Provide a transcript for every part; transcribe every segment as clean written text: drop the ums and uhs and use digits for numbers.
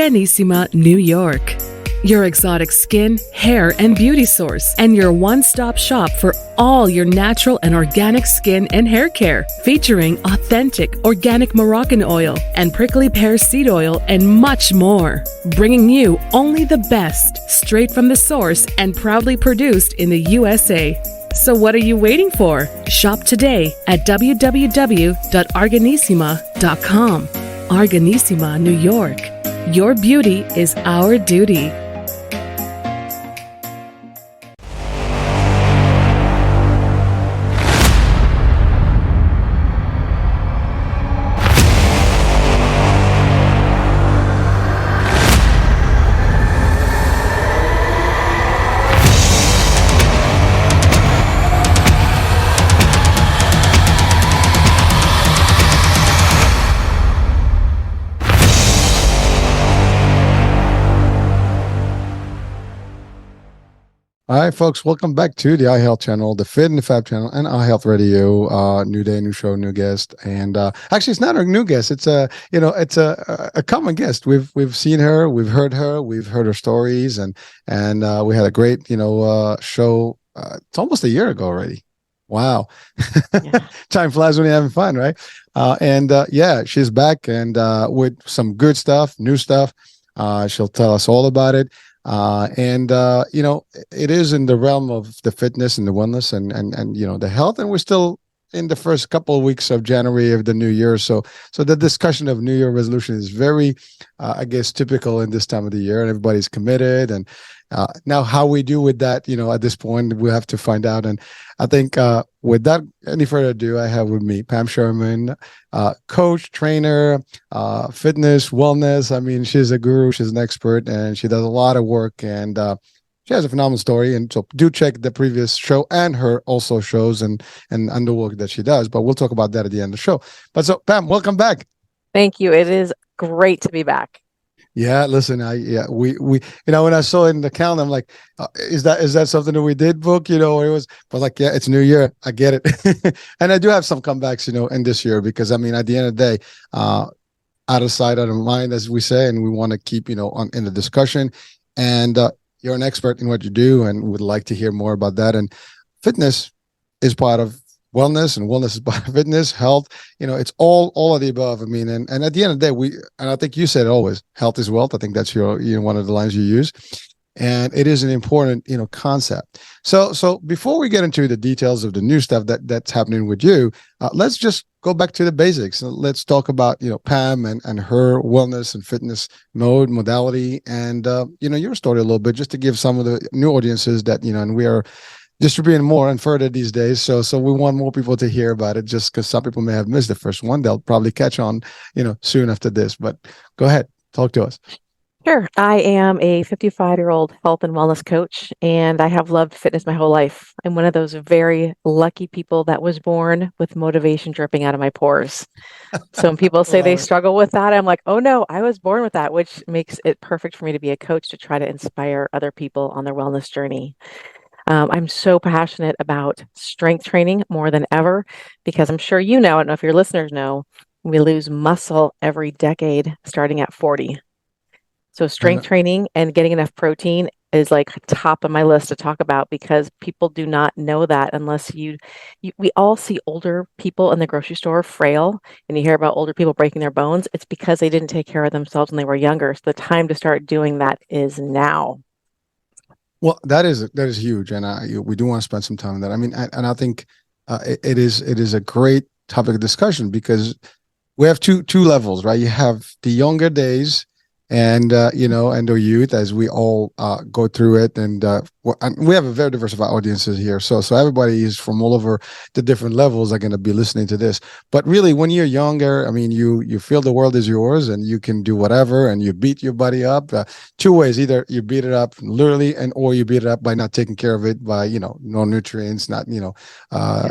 Arganissima, New York. Your exotic skin, hair, and beauty source, and your one-stop shop for all your natural and organic skin and hair care, featuring authentic organic Moroccan oil and prickly pear seed oil and much more. Bringing you only the best, straight from the source and proudly produced in the USA. So what are you waiting for? Shop today at www.arganissima.com. Arganissima, New York. Your beauty is our duty. All right, folks, welcome back to the iHealth channel, the Fit and the Fab channel, and iHealth Radio. New day, new show, new guest, and actually, it's not a new guest. It's a common guest. We've seen her, we've heard her stories, and we had a great show. It's almost a year ago already. Wow, yeah. Time flies when you're having fun, right? Yeah, she's back and with some good stuff, new stuff. She'll tell us all about it. It is in the realm of the fitness and the wellness and the health, and we're still in the first couple of weeks of January of the new year. So the discussion of New Year resolution is very, I guess, typical in this time of the year, and everybody's committed. And now how we do with that, at this point, we have to find out. And I think without any further ado, I have with me Pam Sherman, coach, trainer, fitness, wellness. I mean, she's a guru, she's an expert, and she does a lot of work, and she has a phenomenal story. And so do check the previous show and her also shows and the work that she does. But we'll talk about that at the end of the show. But so Pam, welcome back. Thank you. It is great to be back. Yeah, listen, we when I saw it in the calendar, I'm like, is that something that we did book, or it was, but like, yeah, it's New Year. I get it. And I do have some comebacks, in this year, because I mean, at the end of the day, out of sight, out of mind, as we say, and we want to keep, in the discussion. And you're an expert in what you do, and would like to hear more about that. And fitness is part of wellness, and wellness is part of fitness, health. It's all of the above. I mean, and at the end of the day, and I think you said it always, health is wealth. I think that's your one of the lines you use, and it is an important concept. So before we get into the details of the new stuff that's happening with you, let's just go back to the basics. Let's talk about Pam and her wellness and fitness modality, and your story a little bit, just to give some of the new audiences that and we are distributing more and further these days. So we want more people to hear about it, just because some people may have missed the first one. They'll probably catch on, soon after this. But go ahead, talk to us. Sure. I am a 55-year-old health and wellness coach, and I have loved fitness my whole life. I'm one of those very lucky people that was born with motivation dripping out of my pores. So when people say they struggle with that, I'm like, oh no, I was born with that, which makes it perfect for me to be a coach to try to inspire other people on their wellness journey. I'm so passionate about strength training more than ever, because I'm sure I don't know if your listeners know, we lose muscle every decade starting at 40. So strength training and getting enough protein is like top of my list to talk about, because people do not know that unless we all see older people in the grocery store frail, and you hear about older people breaking their bones. It's because they didn't take care of themselves when they were younger. So the time to start doing that is now. Well, that is huge, and we do want to spend some time on that. I mean, and I think it is a great topic of discussion, because we have two levels, right? You have the younger days, and and the youth, as we all go through it, and we have a very diversified audiences here, so everybody is from all over the different levels are going to be listening to this. But really, when you're younger, I mean, you feel the world is yours, and you can do whatever, and you beat your body up two ways: either you beat it up literally, or you beat it up by not taking care of it, by no nutrients, not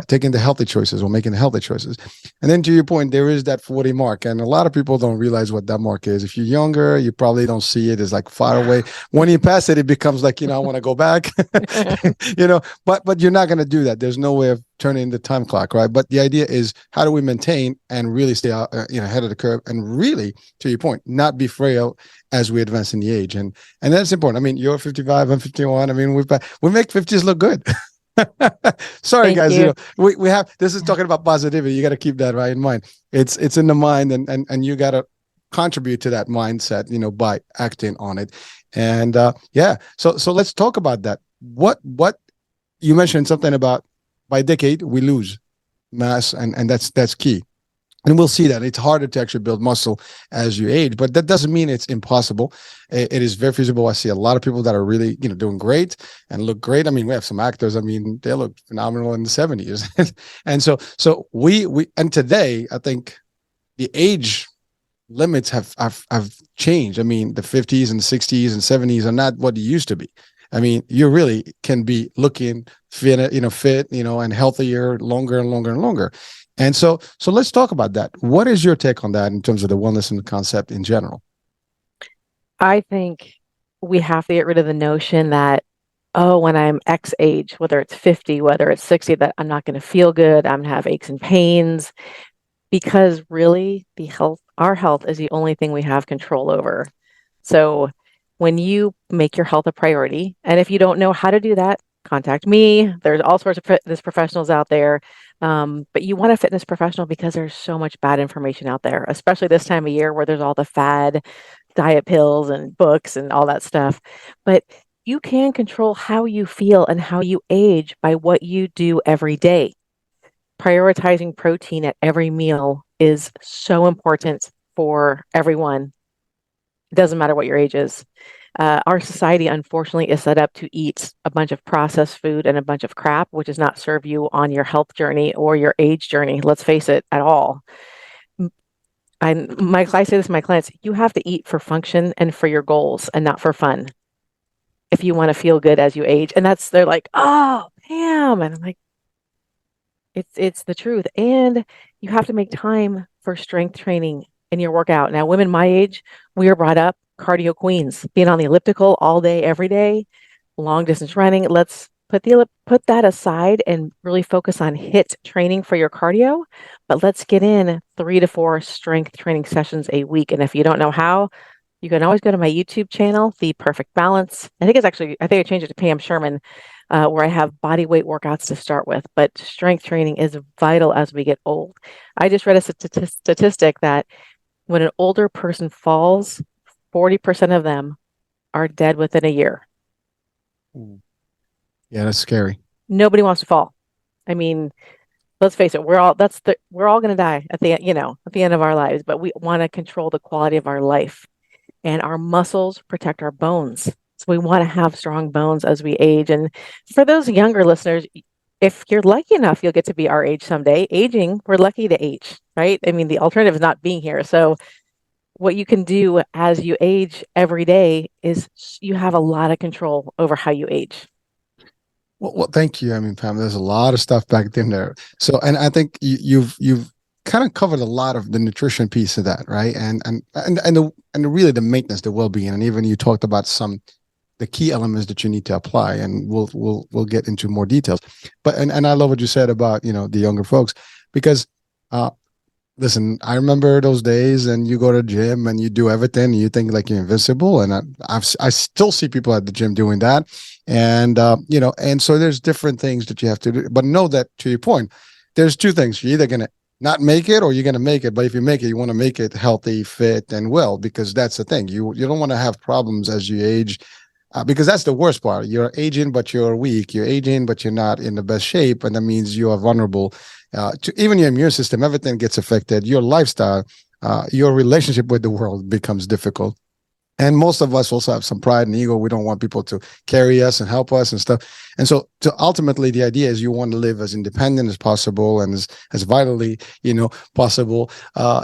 taking the healthy choices or making the healthy choices. And then to your point, there is that 40 mark, and a lot of people don't realize what that mark is. If you're younger, you probably don't see it as like far away. When you pass it, it becomes like I want to go back. back, but you're not going to do that. There's no way of turning the time clock, right? But the idea is, how do we maintain and really stay out, ahead of the curve, and really, to your point, not be frail as we advance in the age. And that's important. I mean, you're 55, I'm 51. I mean, we make 50s look good. Sorry, Thank guys. you. We have, this is talking about positivity. You got to keep that right in mind. It's in the mind, and you got to contribute to that mindset, by acting on it. And so let's talk about that. What you mentioned something about, by decade we lose mass, and that's key. And we'll see that it's harder to actually build muscle as you age, but that doesn't mean it's impossible. It is very feasible. I see a lot of people that are really, doing great and look great. I mean, we have some actors. I mean, they look phenomenal in the 70s. And so we and today, I think the age limits have changed. I mean, the 50s and 60s and 70s are not what they used to be. I mean, you really can be looking fit, and healthier longer and longer and longer. And so let's talk about that. What is your take on that in terms of the wellness and the concept in general? I think we have to get rid of the notion that, oh, when I'm X age, whether it's 50, whether it's 60, that I'm not going to feel good, I'm going to have aches and pains, because really our health is the only thing we have control over. So when you make your health a priority, and if you don't know how to do that, contact me. There's all sorts of fitness professionals out there. But you want a fitness professional because there's so much bad information out there, especially this time of year where there's all the fad diet pills and books and all that stuff. But you can control how you feel and how you age by what you do every day. Prioritizing protein at every meal is so important for everyone. It doesn't matter what your age is. Our society, unfortunately, is set up to eat a bunch of processed food and a bunch of crap, which does not serve you on your health journey or your age journey. Let's face it, at all. I say this to my clients: you have to eat for function and for your goals, and not for fun, if you want to feel good as you age. And they're like, oh, Pam, and I'm like, it's the truth. And you have to make time for strength training in your workout. Now, women my age, we are brought up cardio queens, being on the elliptical all day, every day, long distance running. Let's put that aside and really focus on HIIT training for your cardio. But let's get in 3 to 4 strength training sessions a week. And if you don't know how, you can always go to my YouTube channel, The Perfect Balance. I think I changed it to Pam Sherman, where I have body weight workouts to start with. But strength training is vital as we get old. I just read a statistic that when an older person falls, 40% of them are dead within a year. Yeah, that's scary. Nobody wants to fall. I mean, let's face it, we're all going to die at the end of our lives, but we want to control the quality of our life, and our muscles protect our bones. So we want to have strong bones as we age. And for those younger listeners, if you're lucky enough, you'll get to be our age someday. Aging, we're lucky to age, right? I mean, the alternative is not being here. So what you can do as you age every day is you have a lot of control over how you age. Well, thank you. I mean, Pam, there's a lot of stuff back in there. So, and I think you've kind of covered a lot of the nutrition piece of that, right? And really the maintenance, the well-being, and even you talked about the key elements that you need to apply, and we'll get into more details. But and I love what you said about the younger folks, because listen, I remember those days, and you go to the gym and you do everything, and you think like you're invincible. And I still see people at the gym doing that. And, and so there's different things that you have to do. But know that, to your point, there's two things. You're either going to not make it, or you're going to make it. But if you make it, you want to make it healthy, fit, and well, because that's the thing. You don't want to have problems as you age, because that's the worst part. You're aging, but you're weak. You're aging, but you're not in the best shape. And that means you are vulnerable to even your immune system. Everything gets affected. Your lifestyle, your relationship with the world becomes difficult. And most of us also have some pride and ego. We don't want people to carry us and help us and stuff. And so ultimately, the idea is you want to live as independent as possible and as vitally, possible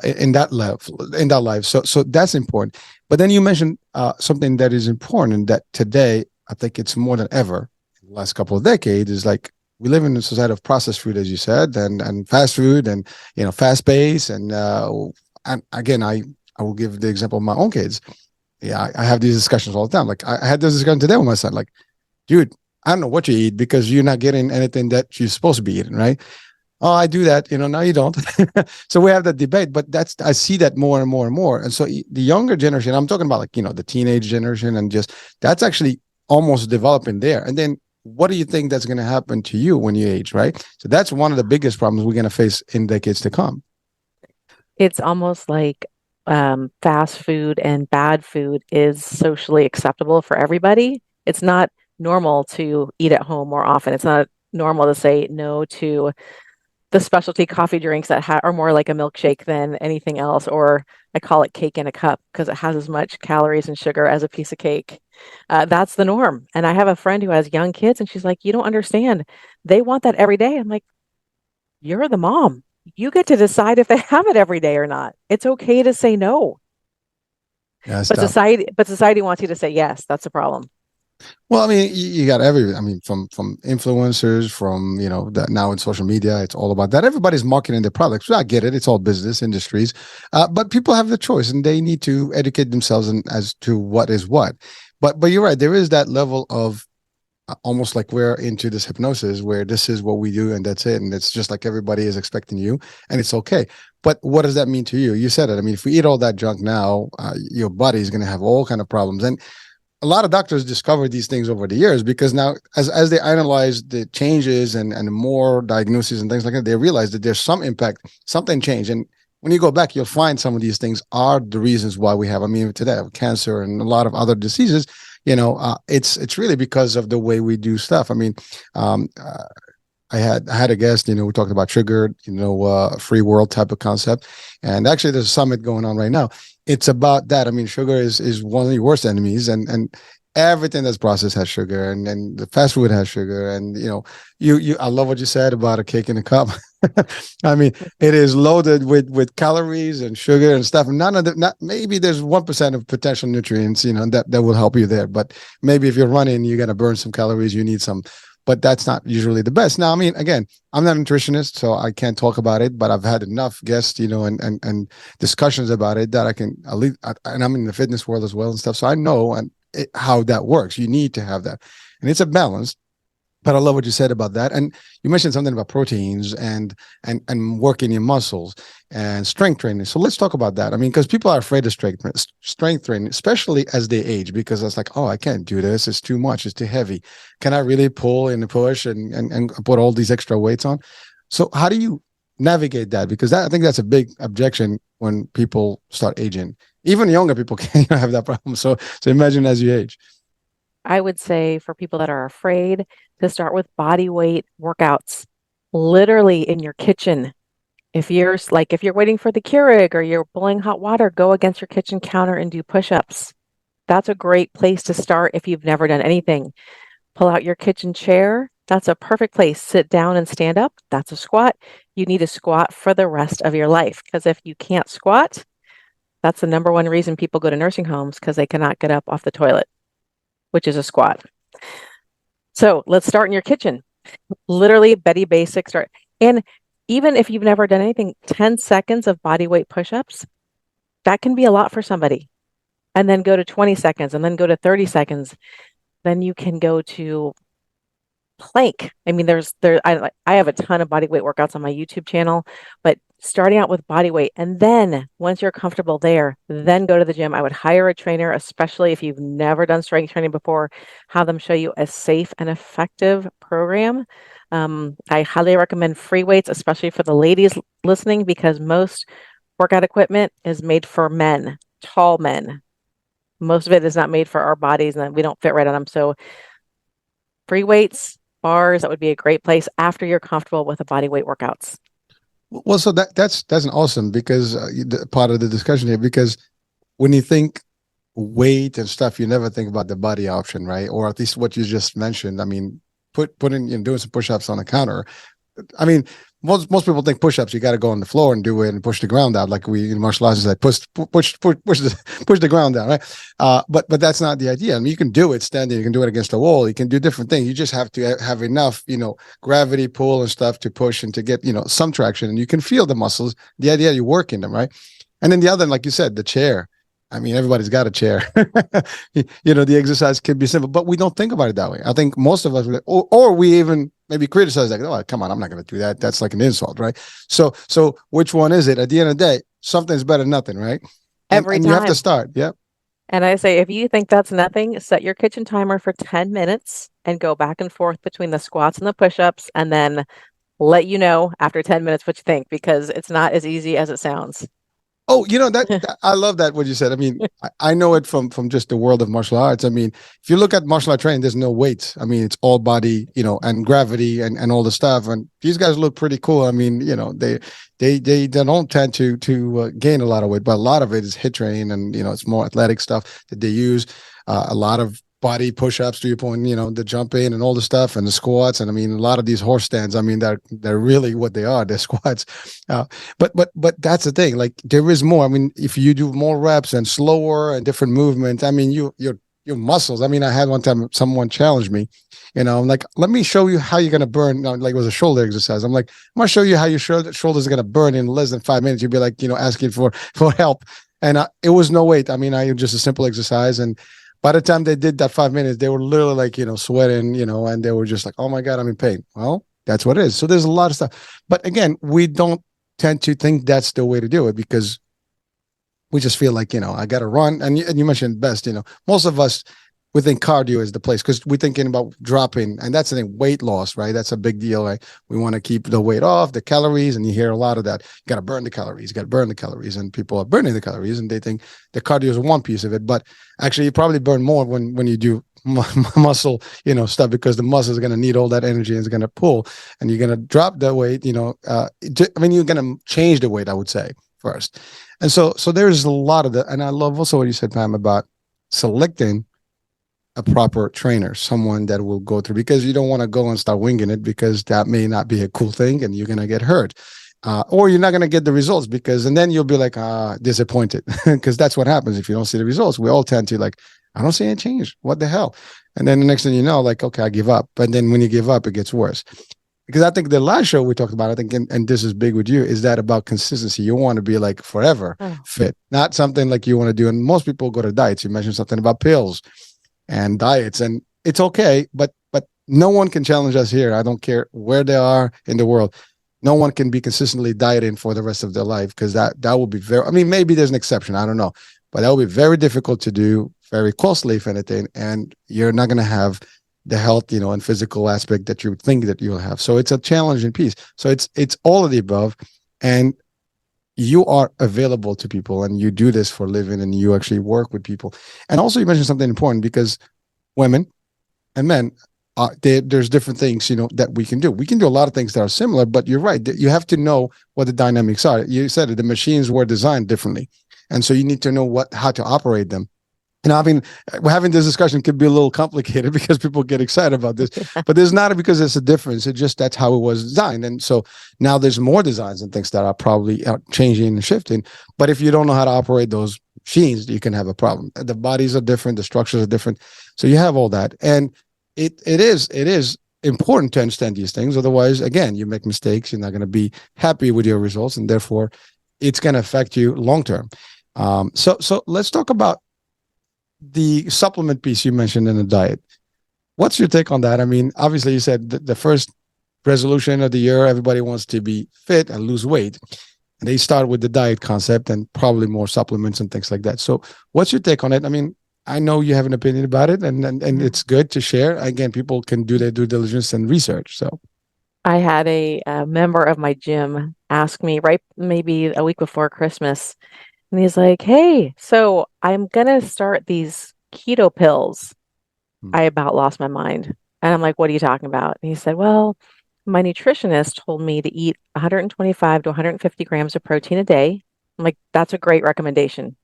in that life. So that's important. But then you mentioned something that is important, that today, I think it's more than ever in the last couple of decades, is like, we live in a society of processed food, as you said, and fast food, and fast pace. And again, I will give the example of my own kids. Yeah, I have these discussions all the time. Like I had this discussion today with my son. Like, dude, I don't know what you eat because you're not getting anything that you're supposed to be eating, right? Oh, I do that. No, you don't. So we have that debate, but I see that more and more and more. And so the younger generation, I'm talking about like, the teenage generation, and just that's actually almost developing there. And then what do you think that's going to happen to you when you age, right? So that's one of the biggest problems we're going to face in decades to come. It's almost like fast food and bad food is socially acceptable for everybody. It's not normal to eat at home more often. It's not normal to say no to the specialty coffee drinks that are more like a milkshake than anything else, or I call it cake in a cup because it has as much calories and sugar as a piece of cake. That's the norm. And I have a friend who has young kids, and she's like, "You don't understand. They want that every day." I'm like, "You're the mom. You get to decide if they have it every day or not. It's okay to say no." Yeah, But society wants you to say yes. That's the problem. Well, I mean, you got from influencers, from that now in social media, it's all about that. Everybody's marketing their products. I get it; it's all business industries, but people have the choice, and they need to educate themselves as to what is what. But you're right. There is that level of almost like we're into this hypnosis where this is what we do and that's it, and it's just like everybody is expecting you, and it's okay. But what does that mean to you? You said it. I mean, if we eat all that junk now, your body is going to have all kind of problems. And a lot of doctors discovered these things over the years because now as they analyze the changes and more diagnoses and things like that, they realize that there's some impact, something changed. And when you go back, you'll find some of these things are the reasons why we have, today, cancer and a lot of other diseases. It's really because of the way we do stuff. Um, uh, I had a guest, we talked about sugar, free world type of concept. And actually there's a summit going on right now. It's about that. I mean, sugar is one of your worst enemies, and everything that's processed has sugar, and the fast food has sugar. And I love what you said about a cake in a cup. I mean, it is loaded with calories and sugar and stuff. And none of the, not maybe there's 1% of potential nutrients, that will help you there. But maybe if you're running, you're gonna burn some calories. You need some, but that's not usually the best. Now, I mean, again, I'm not a nutritionist, so I can't talk about it, but I've had enough guests, and discussions about it that I can at least, and I'm in the fitness world as well and stuff. So I know how that works. You need to have that. And it's a balance. But I love what you said about that. And you mentioned something about proteins and working your muscles and strength training. So let's talk about that. I mean, because people are afraid of strength training, especially as they age, because it's like, oh, I can't do this. It's too much. It's too heavy. Can I really pull and push and put all these extra weights on? So how do you navigate that? Because I think that's a big objection when people start aging. Even younger people can have that problem. So imagine as you age. I would say for people that are afraid to start with body weight workouts, literally in your kitchen. If you're waiting for the Keurig or you're boiling hot water, go against your kitchen counter and do push-ups. That's a great place to start if you've never done anything. Pull out your kitchen chair. That's a perfect place. Sit down and stand up. That's a squat. You need to squat for the rest of your life, because if you can't squat, that's the number one reason people go to nursing homes, because they cannot get up off the toilet, which is a squat. So let's start in your kitchen. Literally, Betty Basics. And even if you've never done anything, 10 seconds of body weight push-ups, that can be a lot for somebody. And then go to 20 seconds, and then go to 30 seconds. Then you can go to plank. I mean, I have a ton of body weight workouts on my YouTube channel, but starting out with body weight, and then once you're comfortable there, then go to the gym. I would hire a trainer, especially if you've never done strength training before, have them show you a safe and effective program. I highly recommend free weights, especially for the ladies listening, because most workout equipment is made for men, tall men. Most of it is not made for our bodies, and we don't fit right on them. So free weights, bars, that would be a great place after you're comfortable with the body weight workouts. Well, so that's an awesome, because part of the discussion here, because when you think weight and stuff, you never think about the body option, right? Or at least what you just mentioned. I mean, putting doing some push-ups on the counter. I mean, most people think push-ups, you got to go on the floor and do it and push the ground out, like we in martial arts say, push the ground down, right? But that's not the idea. I mean, you can do it standing, you can do it against the wall, you can do different things. You just have to have enough, gravity pull and stuff to push and to get, some traction, and you can feel the muscles. The idea you work in them, right? And then the other, like you said, the chair. I mean, everybody's got a chair. The exercise can be simple, but we don't think about it that way. I think most of us, or we even maybe criticize like, oh, come on, I'm not going to do that. That's like an insult, right? So which one is it? At the end of the day, something's better than nothing, right? And Every and you have to time. start. Yep. And I say, if you think that's nothing, set your kitchen timer for 10 minutes and go back and forth between the squats and the push-ups, and then let you know after 10 minutes what you think, because it's not as easy as it sounds. Oh, I love that what you said. I mean, I know it from just the world of martial arts. I mean, if you look at martial art training, there's no weights. I mean, it's all body, and gravity and all the stuff. And these guys look pretty cool. I mean, they don't tend to gain a lot of weight, but a lot of it is hit training, and it's more athletic stuff that they use. A lot of body push-ups, 3 point, the jumping and all the stuff, and the squats. And I mean, a lot of these horse stands, I mean, they're really what they are. They're squats. But that's the thing. Like, there is more. I mean, if you do more reps and slower and different movements, I mean, your muscles. I mean, I had one time someone challenged me, I'm like, let me show you how you're gonna burn. Like, it was a shoulder exercise. I'm like, I'm gonna show you how your shoulders are gonna burn in less than 5 minutes. You'd be like, asking for help. And it was no weight. I mean, I just a simple exercise. And by the time they did that 5 minutes, they were literally like, sweating, and they were just like, oh my God, I'm in pain. Well, that's what it is. So there's a lot of stuff. But again, we don't tend to think that's the way to do it, because we just feel like, I got to run. And you mentioned best, most of us, we think cardio is the place, because we're thinking about dropping, and that's the thing, weight loss, right? That's a big deal. Right? We want to keep the weight off, the calories, and you hear a lot of that. You got to burn the calories, and people are burning the calories, and they think the cardio is one piece of it, but actually you probably burn more when you do muscle, stuff, because the muscle is going to need all that energy and it's going to pull, and you're going to drop the weight, I mean, you're going to change the weight, I would say, first. And so there's a lot of that. And I love also what you said, Pam, about selecting a proper trainer, someone that will go through, because you don't want to go and start winging it, because that may not be a cool thing and you're going to get hurt. Or you're not going to get the results, and then you'll be like, disappointed, because that's what happens if you don't see the results. We all tend to like, I don't see any change. What the hell? And then the next thing you know, like, okay, I give up. But then when you give up, it gets worse. Because I think the last show we talked about, I think, and this is big with you, is that about consistency. You want to be like forever fit, not something like you want to do. And most people go to diets. You mentioned something about pills and diets, and it's okay, but no one can challenge us here. I don't care where they are in the world. No one can be consistently dieting for the rest of their life, because that would be very, I mean, maybe there's an exception, I don't know, but that would be very difficult to do, very costly, if anything, and you're not going to have the health, and physical aspect that you would think that you'll have. So it's a challenging piece. So it's all of the above, and you are available to people, and you do this for a living, and you actually work with people. And also, you mentioned something important, because women and men, there's different things, that we can do. We can do a lot of things that are similar, but you're right. You have to know what the dynamics are. You said it, the machines were designed differently. And so you need to know how to operate them. And having this discussion could be a little complicated, because people get excited about this, but there's not because it's a difference. It's just that's how it was designed. And so now there's more designs and things that are probably changing and shifting. But if you don't know how to operate those machines, you can have a problem. The bodies are different, the structures are different. So you have all that. And it is important to understand these things. Otherwise, again, you make mistakes. You're not going to be happy with your results, and therefore it's going to affect you long term. So let's talk about the supplement piece you mentioned in the diet. What's your take on that? I mean, obviously you said the first resolution of the year, everybody wants to be fit and lose weight. And they start with the diet concept and probably more supplements and things like that. So what's your take on it? I mean, I know you have an opinion about it, and it's good to share. Again, people can do their due diligence and research. So I had a member of my gym ask me right maybe a week before Christmas, and he's like, hey, so I'm going to start these keto pills. I about lost my mind. And I'm like, what are you talking about? And he said, well, my nutritionist told me to eat 125 to 150 grams of protein a day. I'm like, that's a great recommendation,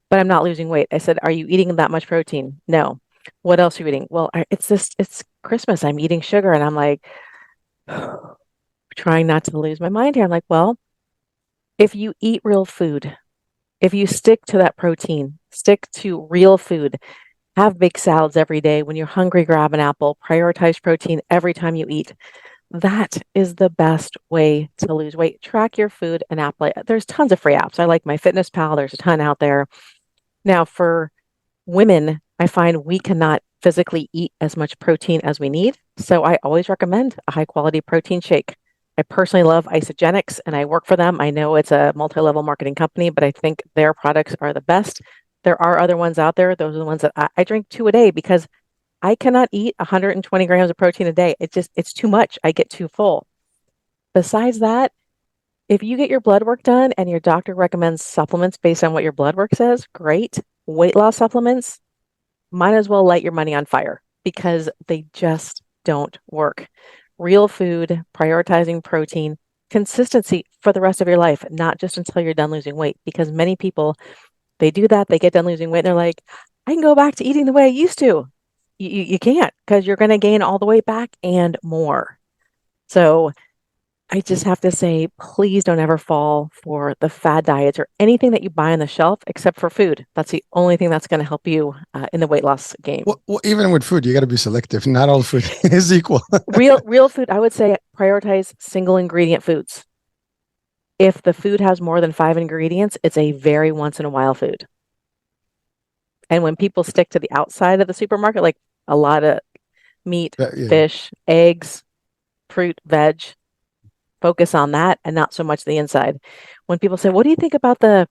but I'm not losing weight. I said, are you eating that much protein? No. What else are you eating? Well, it's Christmas. I'm eating sugar. And I'm like, trying not to lose my mind here. I'm like, well, if you eat real food, if you stick to that protein, stick to real food, have big salads every day. When you're hungry, grab an apple, prioritize protein every time you eat. That is the best way to lose weight. Track your food and app. There's tons of free apps. I like my Fitness Pal. There's a ton out there. Now, for women, I find we cannot physically eat as much protein as we need. So I always recommend a high quality protein shake. I personally love Isogenics and I work for them. I know it's a multi-level marketing company, but I think their products are the best. There are other ones out there. Those are the ones that I drink 2 a day because I cannot eat 120 grams of protein a day. It's too much. I get too full. Besides that, if you get your blood work done and your doctor recommends supplements based on what your blood work says, great. Weight loss supplements, might as well light your money on fire because they just don't work. Real food, prioritizing protein, consistency for the rest of your life, not just until you're done losing weight. Because many people, they do that, they get done losing weight, and they're like, I can go back to eating the way I used to. You can't because you're going to gain all the weight back and more. So I just have to say, please don't ever fall for the fad diets or anything that you buy on the shelf except for food. That's the only thing that's going to help you in the weight loss game. Well, even with food, you got to be selective. Not all food is equal. Real food, I would say prioritize single ingredient foods. If the food has more than 5 ingredients, it's a very once in a while food. And when people stick to the outside of the supermarket, like a lot of meat, Yeah. fish, eggs, fruit, veg, focus on that and not so much the inside. When people say, what do you think about oh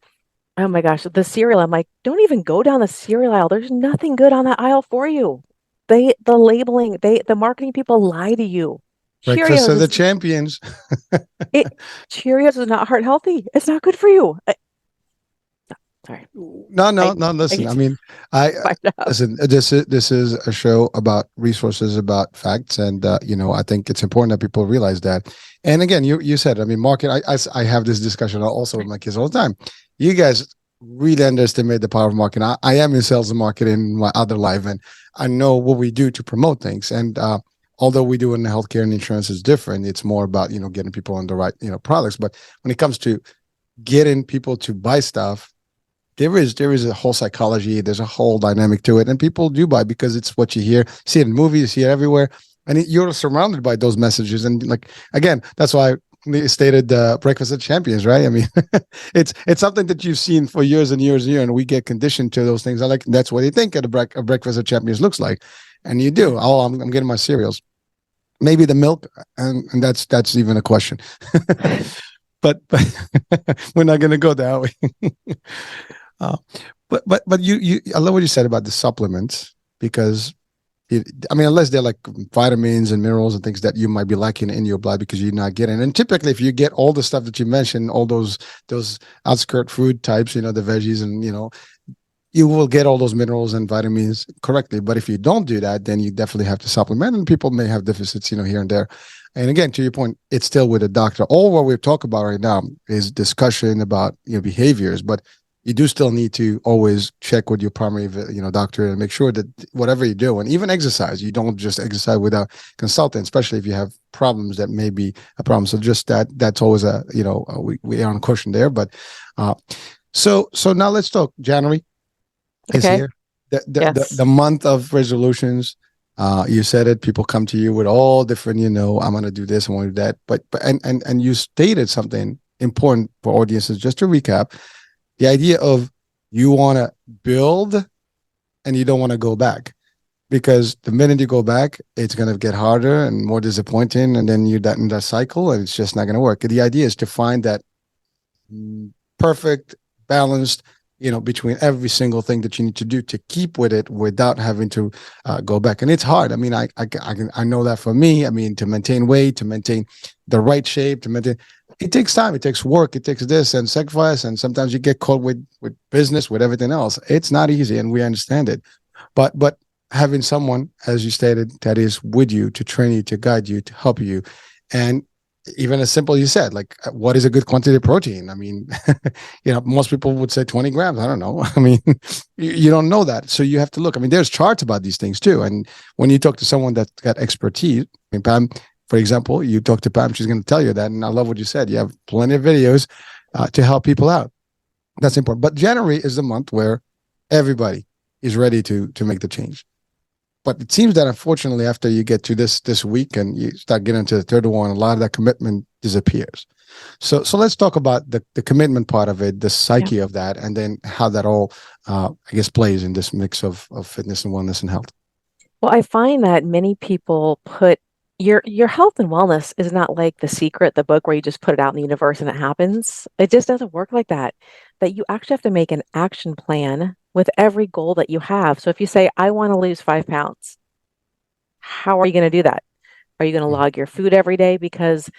my gosh, the cereal? I'm like, don't even go down the cereal aisle. There's nothing good on that aisle for you. The labeling, the marketing people lie to you. Breakfast of the champions. Cheerios is not heart healthy. It's not good for you. Sorry. No. Listen, I mean, listen. This is a show about resources, about facts, and I think it's important that people realize that. And again, you said, I mean, market. I have this discussion also with my kids all the time. You guys really underestimate the power of marketing. I am in sales and marketing in my other life, and I know what we do to promote things. And although we do in healthcare and insurance is different, it's more about getting people on the right products. But when it comes to getting people to buy stuff, there is a whole psychology. There's a whole dynamic to it, and people do buy because it's what you hear, see it in movies, you see it everywhere, and you're surrounded by those messages. And like again, that's why they stated Breakfast of Champions, right? I mean, it's something that you've seen for years and years and years, and we get conditioned to those things. That's what you think a Breakfast of Champions looks like, and you do. Oh, I'm getting my cereals, maybe the milk, and that's even a question. but we're not going to go that way. But you I love what you said about the supplements because I mean, unless they're like vitamins and minerals and things that you might be lacking in your blood because you're not getting. And typically, if you get all the stuff that you mentioned, all those outskirt food types, the veggies and you will get all those minerals and vitamins correctly. But if you don't do that, then you definitely have to supplement. And people may have deficits, here and there. And again, to your point, it's still with a doctor. All what we're talking about right now is discussion about behaviors, but you do still need to always check with your primary, doctor and make sure that whatever you do, and even exercise, you don't just exercise without consulting, especially if you have problems that may be a problem. So just that's always we are on question there. But so now let's talk. January is here. The month of resolutions. You said it. People come to you with all different, I'm going to do this, I want to do that. But and you stated something important for audiences. Just to recap. The idea of you want to build and you don't want to go back because the minute you go back, it's going to get harder and more disappointing. And then you're in that cycle and it's just not going to work. The idea is to find that perfect, balanced, between every single thing that you need to do to keep with it without having to go back. And it's hard. I mean, I know that for me, I mean, to maintain weight, to maintain the right shape, it takes time, it takes work, it takes this and sacrifice. And sometimes you get caught with business, with everything else. It's not easy and we understand it. But having someone, as you stated, that is with you to train you, to guide you, to help you. And even as simple as you said, like what is a good quantity of protein? I mean, most people would say 20 grams. I don't know. I mean, you don't know that. So you have to look. I mean, there's charts about these things too. And when you talk to someone that's got expertise, I mean, Pam, for example, you talk to Pam, she's going to tell you that. And I love what you said. You have plenty of videos to help people out. That's important. But January is the month where everybody is ready to make the change. but it seems that unfortunately, after you get to this week and you start getting to the third one, a lot of that commitment disappears. So let's talk about the commitment part of it, the Yeah. psyche of that, and then how that all, I guess, plays in this mix of fitness and wellness and health. Well, I find that many people put your health and wellness is not like The Secret, the book where you just put it out in the universe and it happens. It just doesn't work like that. That you actually have to make an action plan with every goal that you have. So if you say, I want to lose 5 pounds, how are you going to do that? Are you going to Mhm. log your food every day? Because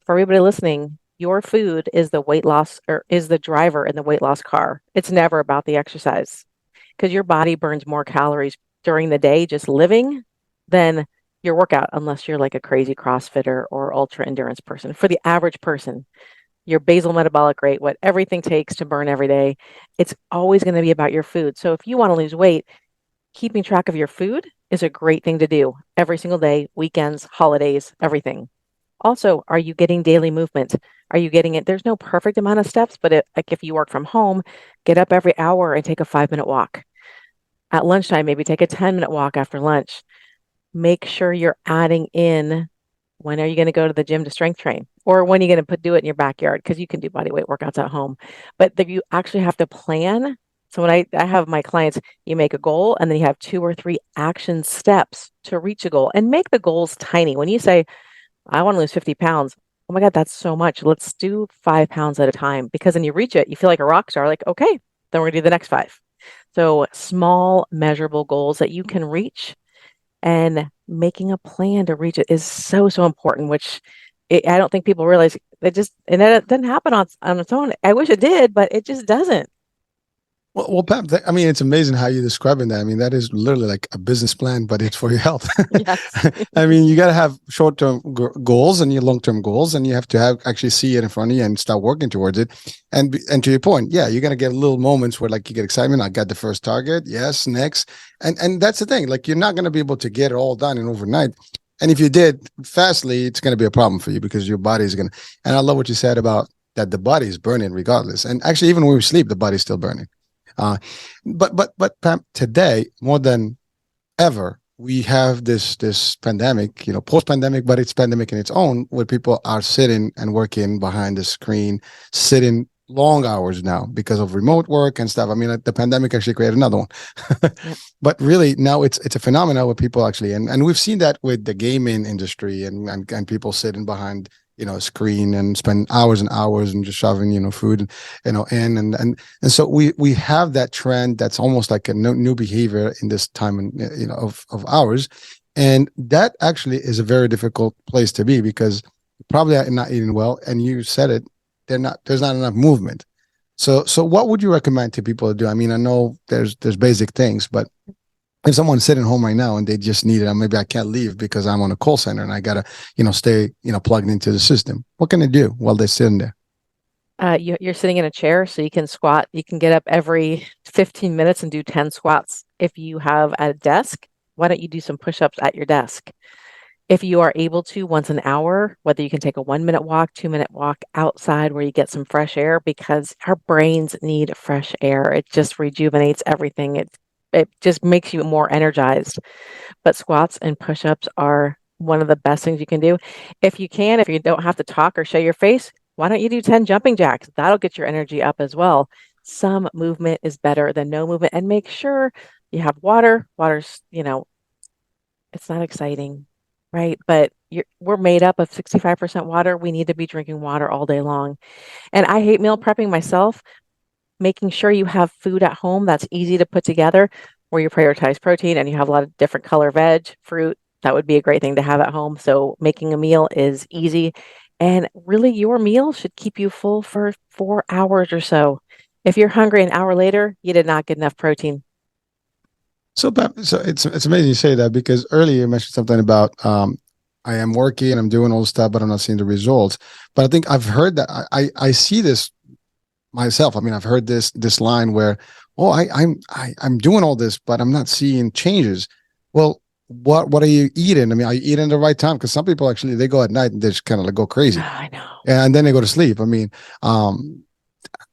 for everybody listening, your food is the weight loss or is the driver in the weight loss car. It's never about the exercise because your body burns more calories during the day just living than your workout, unless you're like a crazy CrossFitter or ultra endurance person. For the average person, your basal metabolic rate, what everything takes to burn every day, it's always going to be about your food. So if you want to lose weight, keeping track of your food is a great thing to do every single day, weekends, holidays, everything. Also, are you getting daily movement? Are you getting it? There's no perfect amount of steps, but like if you work from home, get up every hour and take a 5 minute walk. At lunchtime, maybe take a 10-minute walk after lunch. Make sure you're adding in when are you going to go to the gym to strength train? Or when are you going to do it in your backyard? Because you can do body weight workouts at home. But you actually have to plan. So when I have my clients, you make a goal and then you have 2 or 3 action steps to reach a goal and make the goals tiny. When you say, I want to lose 50 pounds. Oh my God, that's so much. Let's do 5 pounds at a time because then you reach it, you feel like a rock star, like, okay, then we're gonna do the next five. So small, measurable goals that you can reach and making a plan to reach it is so, so important, which I don't think people realize and that doesn't happen on its own. I wish it did, but it just doesn't. Well, Pam, I mean, it's amazing how you're describing that. I mean, that is literally like a business plan, but it's for your health. Yes. I mean, you got to have short-term goals and your long-term goals, and you have to have actually see it in front of you and start working towards it. And to your point, yeah, you're gonna get little moments where like you get excitement. I got the first target. Yes, next, and that's the thing. Like you're not gonna be able to get it all done in overnight. And if you did fastly, it's gonna be a problem for you because your body is gonna. And I love what you said about that. The body is burning regardless. And actually, even when we sleep, the body's still burning. Uh, but Pam, today more than ever, we have this pandemic, post pandemic, but it's pandemic in its own, where people are sitting and working behind the screen, sitting long hours now because of remote work and stuff. I mean, the pandemic actually created another one, Yep. but really now it's a phenomenon where people actually and we've seen that with the gaming industry and people sitting behind a screen and spend hours and hours and just shoving food in and so we have that trend that's almost like a new behavior in this time and of ours, and that actually is a very difficult place to be because probably are not eating well, and you said it, there's not enough movement. So what would you recommend to people to do? I mean, I know there's basic things, but if someone's sitting home right now and they just need it, maybe I can't leave because I'm on a call center and I gotta, stay, plugged into the system. What can they do while they're sitting there? You're sitting in a chair, so you can squat. You can get up every 15 minutes and do 10 squats. If you have a desk, why don't you do some push-ups at your desk? If you are able to once an hour, whether you can take a 1 minute walk, 2 minute walk outside where you get some fresh air, because our brains need fresh air. It just rejuvenates everything. It just makes you more energized. But squats and push-ups are one of the best things you can do. If you don't have to talk or show your face, why don't you do 10 jumping jacks? That'll get your energy up as well. Some movement is better than no movement. And make sure you have water. Water's, it's not exciting, right? But we're made up of 65% water. We need to be drinking water all day long. And I hate meal prepping myself. Making sure you have food at home that's easy to put together, where you prioritize protein and you have a lot of different color veg, fruit. That would be a great thing to have at home. So making a meal is easy. And really, your meal should keep you full for 4 hours or so. If you're hungry an hour later, you did not get enough protein. So, so it's amazing you say that because earlier you mentioned something about I am working, I'm doing all this stuff, but I'm not seeing the results. But I think I've heard that I see this myself. I mean, I've heard this line where, oh, I'm doing all this, but I'm not seeing changes. Well, what are you eating? I mean, are you eating the right time? Because some people actually they go at night and they just kind of like go crazy, I know. and then they go to sleep. I mean,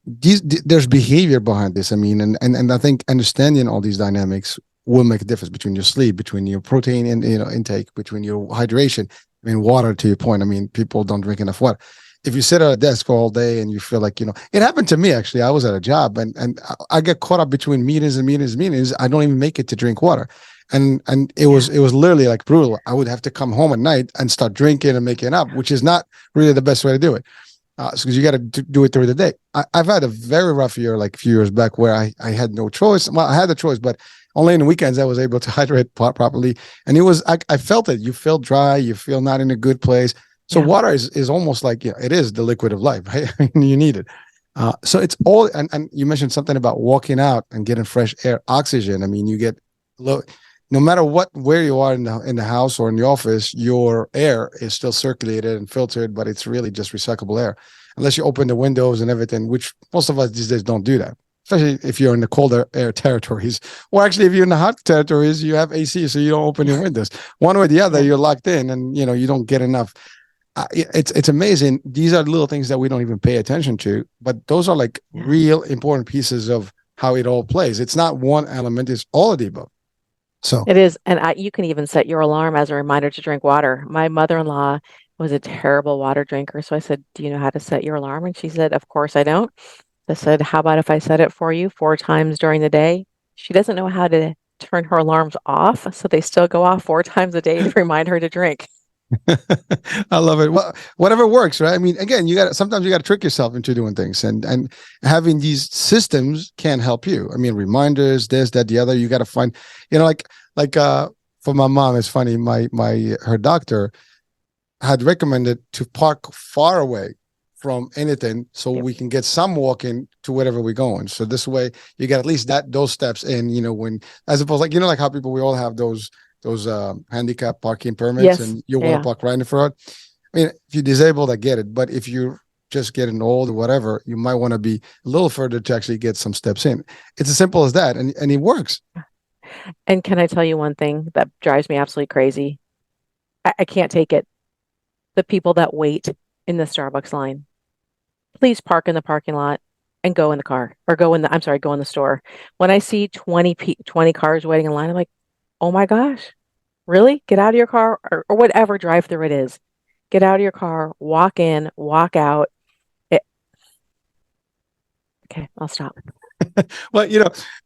there's behavior behind this. I mean, and I think understanding all these dynamics will make a difference between your sleep, between your protein and intake, between your hydration. I mean, water, to your point. I mean, people don't drink enough water. If you sit at a desk all day and you feel like, it happened to me actually. I was at a job and I get caught up between meetings and meetings and meetings. I don't even make it to drink water. And it was literally like brutal. I would have to come home at night and start drinking and making up, which is not really the best way to do it. Because you got to do it through the day. I've had a very rough year, like a few years back, where I had no choice. Well, I had a choice, but only in the weekends I was able to hydrate properly. And I felt it. You feel dry. You feel not in a good place. So water is almost like, it is the liquid of life, right? You need it. So it's all, and you mentioned something about walking out and getting fresh air, oxygen. I mean, you get low. No matter where you are in the house or in the office, your air is still circulated and filtered, but it's really just recyclable air, unless you open the windows and everything, which most of us these days don't do that, especially if you're in the colder air territories. Or actually, if you're in the hot territories, you have AC, so you don't open your windows. One way or the other, you're locked in, and you don't get enough. It's amazing. These are little things that we don't even pay attention to, but those are like real important pieces of how it all plays. It's not one element; it's all of the above. So it is, and you can even set your alarm as a reminder to drink water. My mother-in-law was a terrible water drinker, so I said, "Do you know how to set your alarm?" And she said, "Of course I don't." I said, "How about if I set it for you 4 times during the day?" She doesn't know how to turn her alarms off, so they still go off 4 times a day to remind her to drink. I love it. Well, whatever works, right? I mean, again, sometimes you got to trick yourself into doing things, and having these systems can help you. I mean, reminders, this, that, the other. You got to find, for my mom, it's funny. Her doctor had recommended to park far away from anything so we can get some walking to wherever we're going. So this way, you get at least those steps in. When as opposed like how we all have those handicap parking permits, and you want to park right in front. I mean, if you're disabled, I get it. But if you're just getting old or whatever, you might want to be a little further to actually get some steps in. It's as simple as that. And it works. And can I tell you one thing that drives me absolutely crazy? I can't take it. The people that wait in the Starbucks line. Please park in the parking lot and go in the car, or go in the store. When I see 20 cars waiting in line, I'm like, oh my gosh, really? Get out of your car, or whatever drive-through it is. Get out of your car, walk in, walk out. Okay, I'll stop. Well,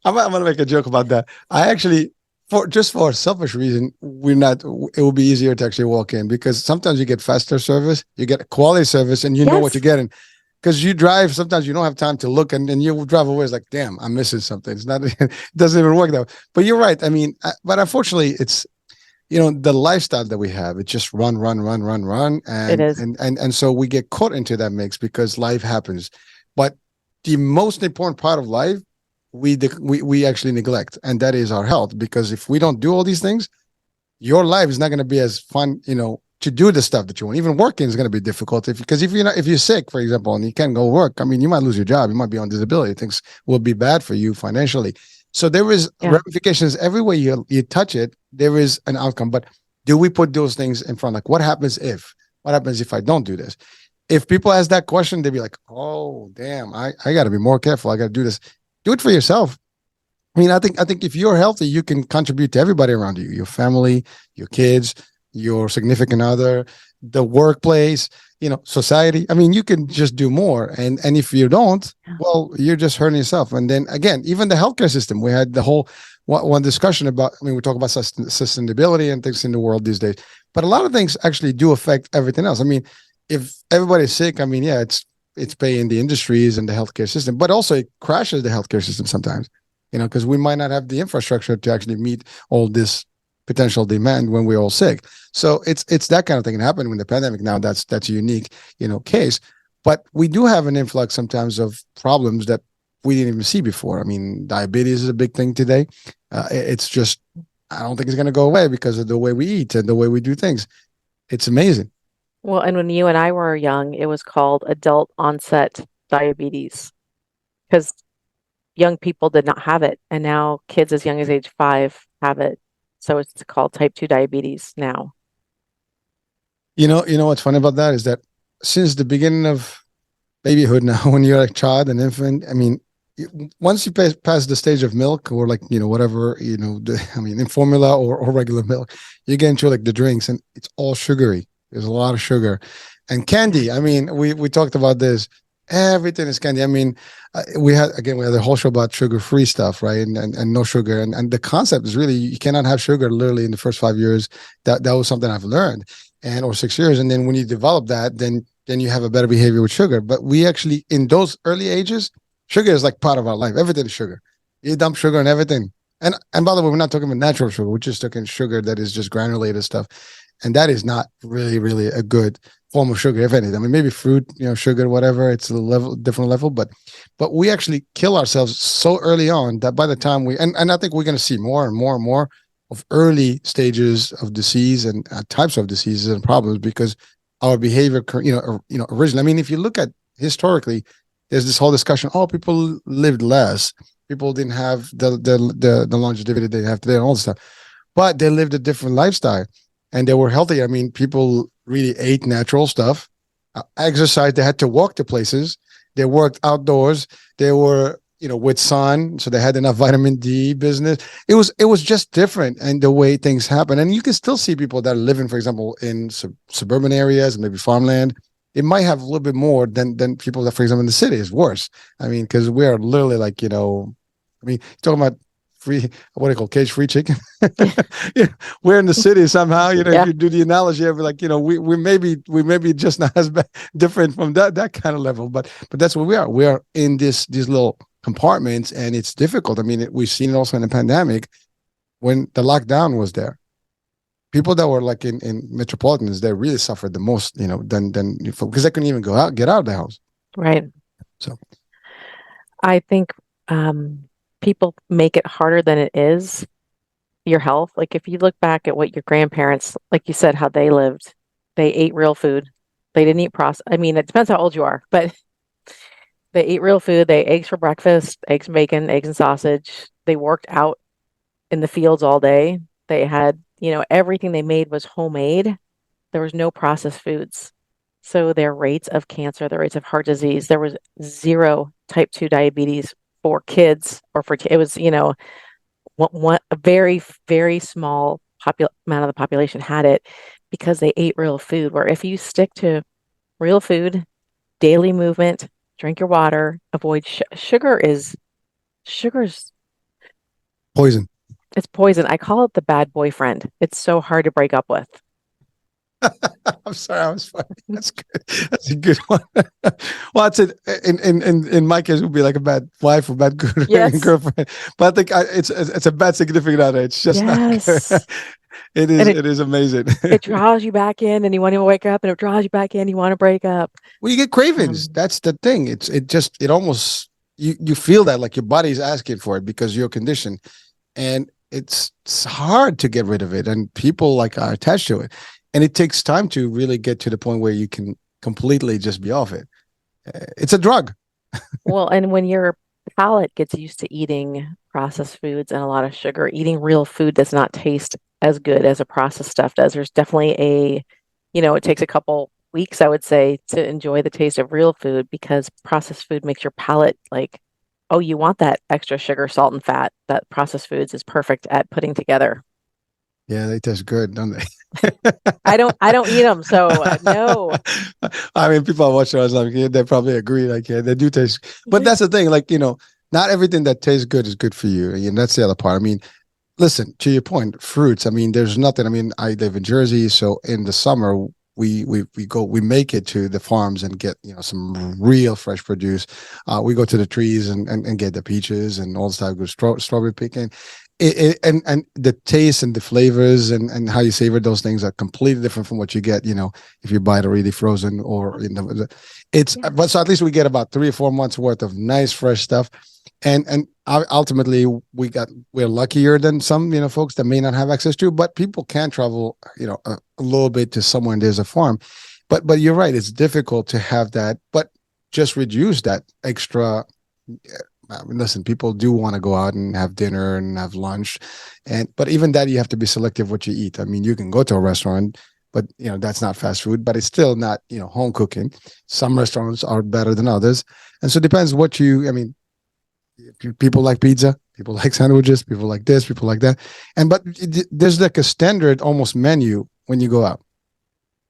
I'm going to make a joke about that. I actually, for a selfish reason, it will be easier to actually walk in, because sometimes you get faster service, you get quality service, and you know what you're getting. Because you drive, sometimes you don't have time to look, and you drive away. It's like, damn, I'm missing something. It's not, it doesn't even work that way. But you're right. I mean, but unfortunately, it's, the lifestyle that we have. It's just run, and It is. and so we get caught into that mix because life happens. But the most important part of life, we actually neglect, and that is our health. Because if we don't do all these things, your life is not going to be as fun, to do the stuff that you want. Even working is going to be difficult because if you're sick, for example, and you can't go work, I mean, you might lose your job. You might be on disability. Things will be bad for you financially. So there is ramifications everywhere you touch it. There is an outcome. But do we put those things in front? Like, what happens if I don't do this? If people ask that question, they'd be like, oh, damn, I got to be more careful. I got to do this. Do it for yourself. I mean, I think if you're healthy, you can contribute to everybody around you, your family, your kids, your significant other, the workplace, society. I mean, you can just do more. And if you don't, well, you're just hurting yourself. And then again, even the healthcare system, we had the whole one discussion about, I mean, we talk about sustainability and things in the world these days, but a lot of things actually do affect everything else. I mean, if everybody's sick, I mean, it's paying the industries and the healthcare system, but also it crashes the healthcare system sometimes, because we might not have the infrastructure to actually meet all this potential demand when we're all sick. So it's that kind of thing. It happened with the pandemic. Now that's a unique, case, but we do have an influx sometimes of problems that we didn't even see before. I mean, diabetes is a big thing today. It's just, I don't think it's going to go away because of the way we eat and the way we do things. It's amazing. Well, and when you and I were young, it was called adult onset diabetes because young people did not have it. And now kids as young as age 5 have it. So it's called type 2 diabetes now. You know what's funny about that is that since the beginning of babyhood now, when you're a child, an infant, I mean, once you pass the stage of milk or like, whatever, I mean, in formula or regular milk, you get into like the drinks and it's all sugary. There's a lot of sugar and candy. I mean, we talked about this. Everything is candy. I mean, we had a whole show about sugar-free stuff, right? And no sugar. And the concept is really you cannot have sugar literally in the first 5 years. That was something I've learned, or 6 years. And then when you develop that, then you have a better behavior with sugar. But we actually in those early ages, sugar is like part of our life. Everything is sugar. You dump sugar and everything. And by the way, we're not talking about natural sugar. We're just talking sugar that is just granulated stuff. And that is not really, really a good form of sugar, if anything. I mean, maybe fruit, sugar, whatever. It's a different level. But we actually kill ourselves so early on that by the time and I think we're going to see more and more and more of early stages of disease and types of diseases and problems because our behavior, originally. I mean, if you look at historically, there's this whole discussion. Oh, people lived less. People didn't have the longevity they have today and all this stuff, but they lived a different lifestyle and they were healthy. I mean, people really ate natural stuff, exercised. They had to walk to places. They worked outdoors. They were, with sun, so they had enough vitamin D business. It was just different and the way things happen. And you can still see people that are living, for example, in suburban areas, maybe farmland. It might have a little bit more than people that, for example, in the city is worse. I mean, because we are literally like, talking about free, what do you call cage-free chicken? We're in the city somehow, Yeah. if you do the analogy of like, we may be just not as different from that kind of level, but that's what we are. We are in these little compartments and it's difficult. I mean, we've seen it also in the pandemic when the lockdown was there. People that were like in metropolitans, they really suffered the most, than because they couldn't even get out of the house. Right. So I think people make it harder than it is. Your health. Like if you look back at what your grandparents, like you said, how they lived, they ate real food. They didn't eat processed. I mean, it depends how old you are, but they ate real food. They ate eggs for breakfast, eggs and bacon, eggs and sausage. They worked out in the fields all day. They had, everything they made was homemade. There was no processed foods. So their rates of cancer, their rates of heart disease, there was zero type 2 diabetes for kids it was, a very, very small amount of the population had it because they ate real food. Where if you stick to real food, daily movement, drink your water, avoid sugar's poison. it's poison. I call it the bad boyfriend. It's so hard to break up with. I'm sorry, I was funny. That's good. That's a good one. Well, it's in my case, it would be like a bad wife or bad girlfriend. But I think it's a bad significant other. It's just not good. It is amazing. It draws you back in, and you want to wake up, and it draws you back in. You want to break up. Well, you get cravings. That's the thing. It almost you feel that like your body's asking for it because you're conditioned, and it's hard to get rid of it. And people like are attached to it. And it takes time to really get to the point where you can completely just be off it. It's a drug. Well, and when your palate gets used to eating processed foods and a lot of sugar, eating real food does not taste as good as a processed stuff does. There's definitely it takes a couple weeks, I would say, to enjoy the taste of real food because processed food makes your palate like, oh, you want that extra sugar, salt, and fat that processed foods is perfect at putting together. Yeah, they taste good, don't they? I don't eat them, so no. I mean, people are watching us like they probably agree. Like, yeah, they do taste. But that's the thing. Like, not everything that tastes good is good for you. And that's the other part. I mean, listen, to your point, fruits. I mean, there's nothing. I mean, I live in Jersey, so in the summer we make it to the farms and get some real fresh produce. We go to the trees and get the peaches and all the stuff. Go strawberry picking. And the taste and the flavors and how you savor those things are completely different from what you get, if you buy it already frozen or but so at least we get about 3 or 4 months worth of nice fresh stuff. And ultimately we're luckier than some, folks that may not have access to, but people can travel, a little bit to somewhere and there's a farm. But you're right. It's difficult to have that, but just reduce that extra. I mean, listen, people do want to go out and have dinner and have lunch, but even that you have to be selective what you eat. I mean, you can go to a restaurant, but that's not fast food, but it's still not home cooking. Some restaurants are better than others, and so it depends what you. I mean, People like pizza, people like sandwiches, people like this, people like that. But there's like a standard almost menu when you go out.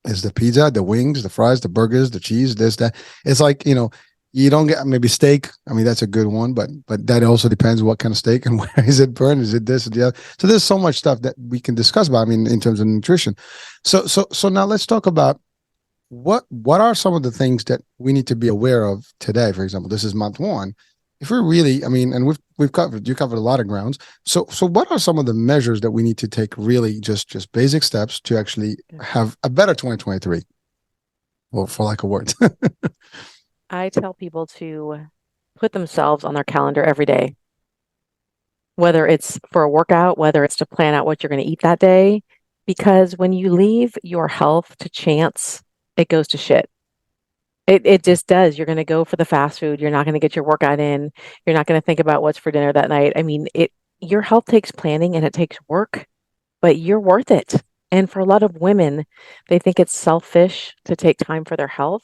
Is the pizza, the wings, the fries, the burgers, the cheese, this, that. It's like, you don't get maybe steak. I mean, that's a good one, but that also depends what kind of steak and where is it burned? Is it this or the other? So there's so much stuff that we can discuss about. I mean, in terms of nutrition. So now let's talk about what are some of the things that we need to be aware of today. For example, this is month one. If we're really, I mean, and you covered a lot of grounds. So what are some of the measures that we need to take? Really, just basic steps to actually have a better 2023. Well, for lack of words. I tell people to put themselves on their calendar every day, whether it's for a workout, whether it's to plan out what you're going to eat that day, because when you leave your health to chance, it goes to shit. It just does. You're going to go for the fast food. You're not going to get your workout in. You're not going to think about what's for dinner that night. I mean, your health takes planning and it takes work, but you're worth it. And for a lot of women, they think it's selfish to take time for their health.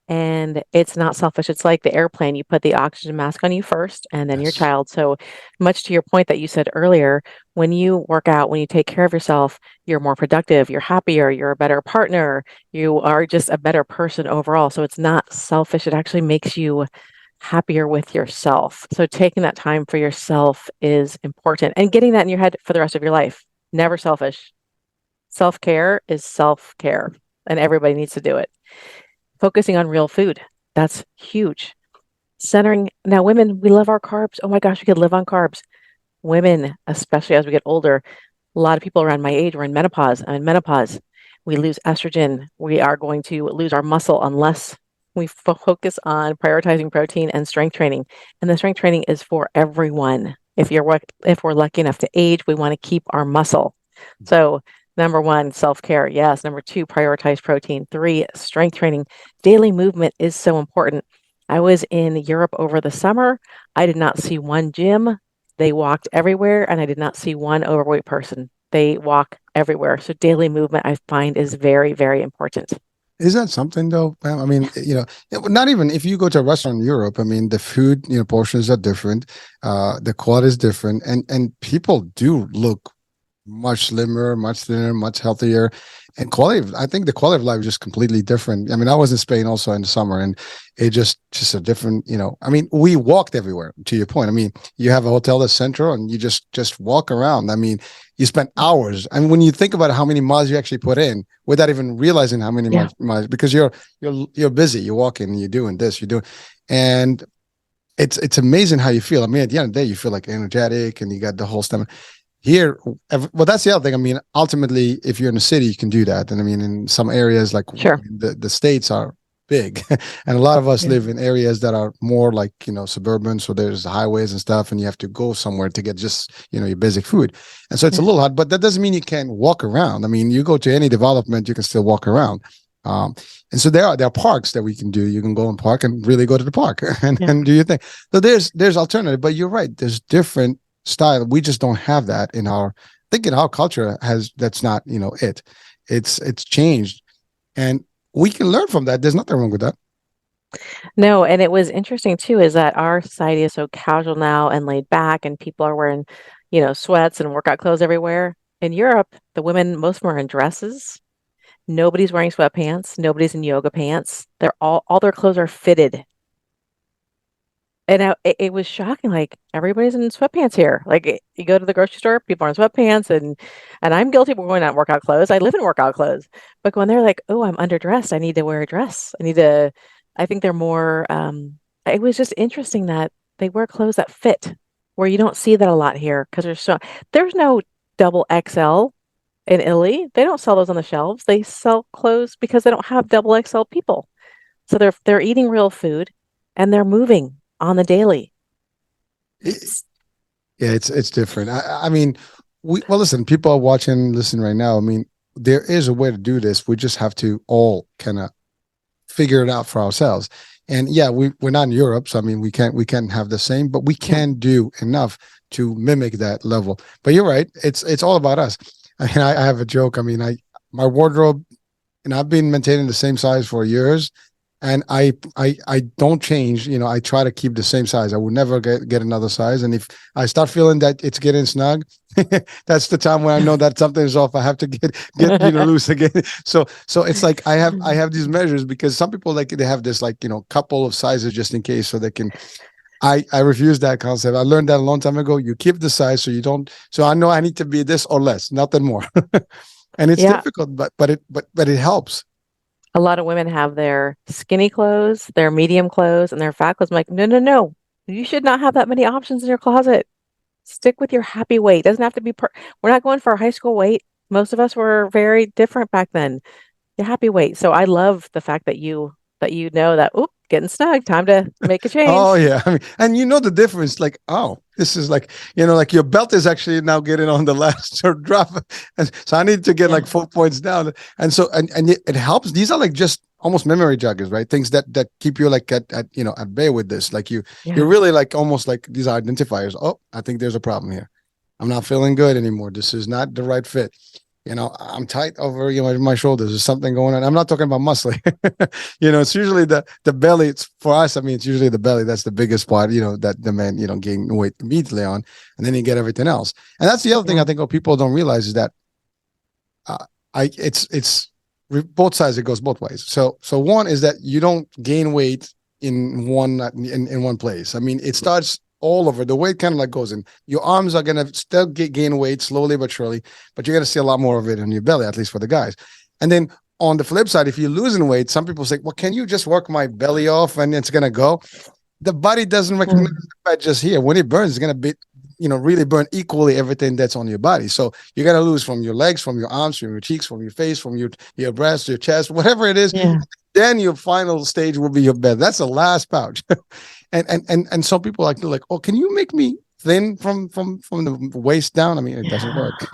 And it's not selfish. It's like the airplane. You put the oxygen mask on you first and then your child. So much to your point that you said earlier, when you work out, when you take care of yourself, you're more productive, you're happier, you're a better partner, you are just a better person overall. So it's not selfish. It actually makes you happier with yourself. So taking that time for yourself is important and getting that in your head for the rest of your life. Never selfish. Self-care is self-care and everybody needs to do it. Focusing on real food. That's huge. Now women, we love our carbs. Oh my gosh, we could live on carbs. Women, especially as we get older, a lot of people around my age, we're in menopause. I'm in menopause. We lose estrogen. We are going to lose our muscle unless we focus on prioritizing protein and strength training. And the strength training is for everyone. If we're lucky enough to age, we want to keep our muscle. So number one, self-care. Yes. Number two, prioritize protein. Three, strength training. Daily movement is so important. I was in Europe over the summer. I did not see one gym. They walked everywhere, and I did not see one overweight person. They walk everywhere. So daily movement, I find, is very, very important. Is that something though? I mean, not even if you go to a restaurant in Europe, I mean, the food, portions are different. The quality is different, and people do look much slimmer, much thinner, much healthier, and I think the quality of life is just completely different. I mean, I was in Spain also in the summer, and it just a different, I mean, we walked everywhere, to your point. I mean, you have a hotel that's central and you just walk around. I mean, you spend hours. And when you think about how many miles you actually put in without even realizing how many miles, because you're busy, you're walking, you're doing this, you're doing, and it's amazing how you feel. I mean, at the end of the day, you feel like energetic and you got the whole stomach. Here, well, that's the other thing. I mean, ultimately, if you're in a city, you can do that. And I mean, in some areas, like the states are big, and a lot of us live in areas that are more like suburban. So there's highways and stuff, and you have to go somewhere to get just your basic food. And so it's a little hard, but that doesn't mean you can't walk around. I mean, you go to any development, you can still walk around. And so there are parks that we can do. You can go and park and really go to the park and do your thing. So there's alternative, but you're right. There's different style. We just don't have that in our culture that's not it's changed, and we can learn from that. There's nothing wrong with that. No, and it was interesting too, is that our society is so casual now and laid back, and people are wearing sweats and workout clothes everywhere. In Europe, the women, most of them are in dresses. Nobody's wearing sweatpants. Nobody's in yoga pants. They're all their clothes are fitted. And it was shocking. Like, everybody's in sweatpants here. Like, you go to the grocery store, people are in sweatpants, and I'm guilty of going out in workout clothes. I live in workout clothes. But when they're like, oh, I'm underdressed, I need to wear a dress. I think they're more, it was just interesting that they wear clothes that fit, where you don't see that a lot here, because there's no double XL in Italy. They don't sell those on the shelves. They sell clothes because they don't have double XL people. So they're eating real food and they're moving on the daily. It's different. I mean, listen, people are watching, listen right now. I mean, there is a way to do this. We just have to all kind of figure it out for ourselves. And we're not in Europe, so I mean, we can't have the same, but we can do enough to mimic that level. But you're right. It's all about us. I mean, I have a joke. I mean, my wardrobe, and I've been maintaining the same size for years. and I don't change. I try to keep the same size. I would never get another size. And if I start feeling that it's getting snug, that's the time when I know that something is off. I have to get loose again. So it's like I have these measures, because some people, like, they have this, like, couple of sizes just in case, so they can. I refuse that concept. I learned that a long time ago. You keep the size, so you don't. So I know I need to be this or less, nothing more. And it's Yeah, difficult, but it helps. a lot of women have their skinny clothes, their medium clothes, and their fat clothes. I'm like, no, no, no. You should not have that many options in your closet. Stick with your happy weight. Doesn't have to be we're not going for a high school weight. Most of us were very different back then. Your happy weight. So I love the fact that you know that, oop, getting snug, time to make a Oh change. yeah, I mean, and the difference. Like, oh, this is like, like your belt is actually now getting on the last sort of drop, and so I need to get Yeah. like 4 points down, and so it helps. These are like just almost memory joggers, right? Things that keep you like at bay with this. Like you're Yeah. really like almost like these are identifiers. Oh, I think there's a problem here. I'm not feeling good anymore. This is not the right fit. I'm tight over my shoulders. There's something going on. I'm not talking about muscling. It's usually the belly. It's for us. I mean, it's usually the belly. That's the biggest part. That the man gain weight immediately on, and then you get everything else. And that's the other thing Yeah. I think what people don't realize is that it's both sides. It goes both ways. So one is that you don't gain weight in one place. I mean, it starts all over. The weight kind of like goes in. Your arms are gonna still gain weight slowly but surely, but you're gonna see a lot more of it in your belly, at least for the guys. And then on the flip side, if you're losing weight, some people say, "Well, can you just work my belly off and it's gonna go?" The body doesn't recognize Mm. the fat just here. When it burns, it's gonna be really burn equally everything that's on your body. So you're gonna lose from your legs, from your arms, from your cheeks, from your face, from your breast, your chest, whatever it is. Yeah. Then your final stage will be your belly. That's the last pouch. and some people like, oh, can you make me thin from the waist down? I mean, it doesn't Yeah. work.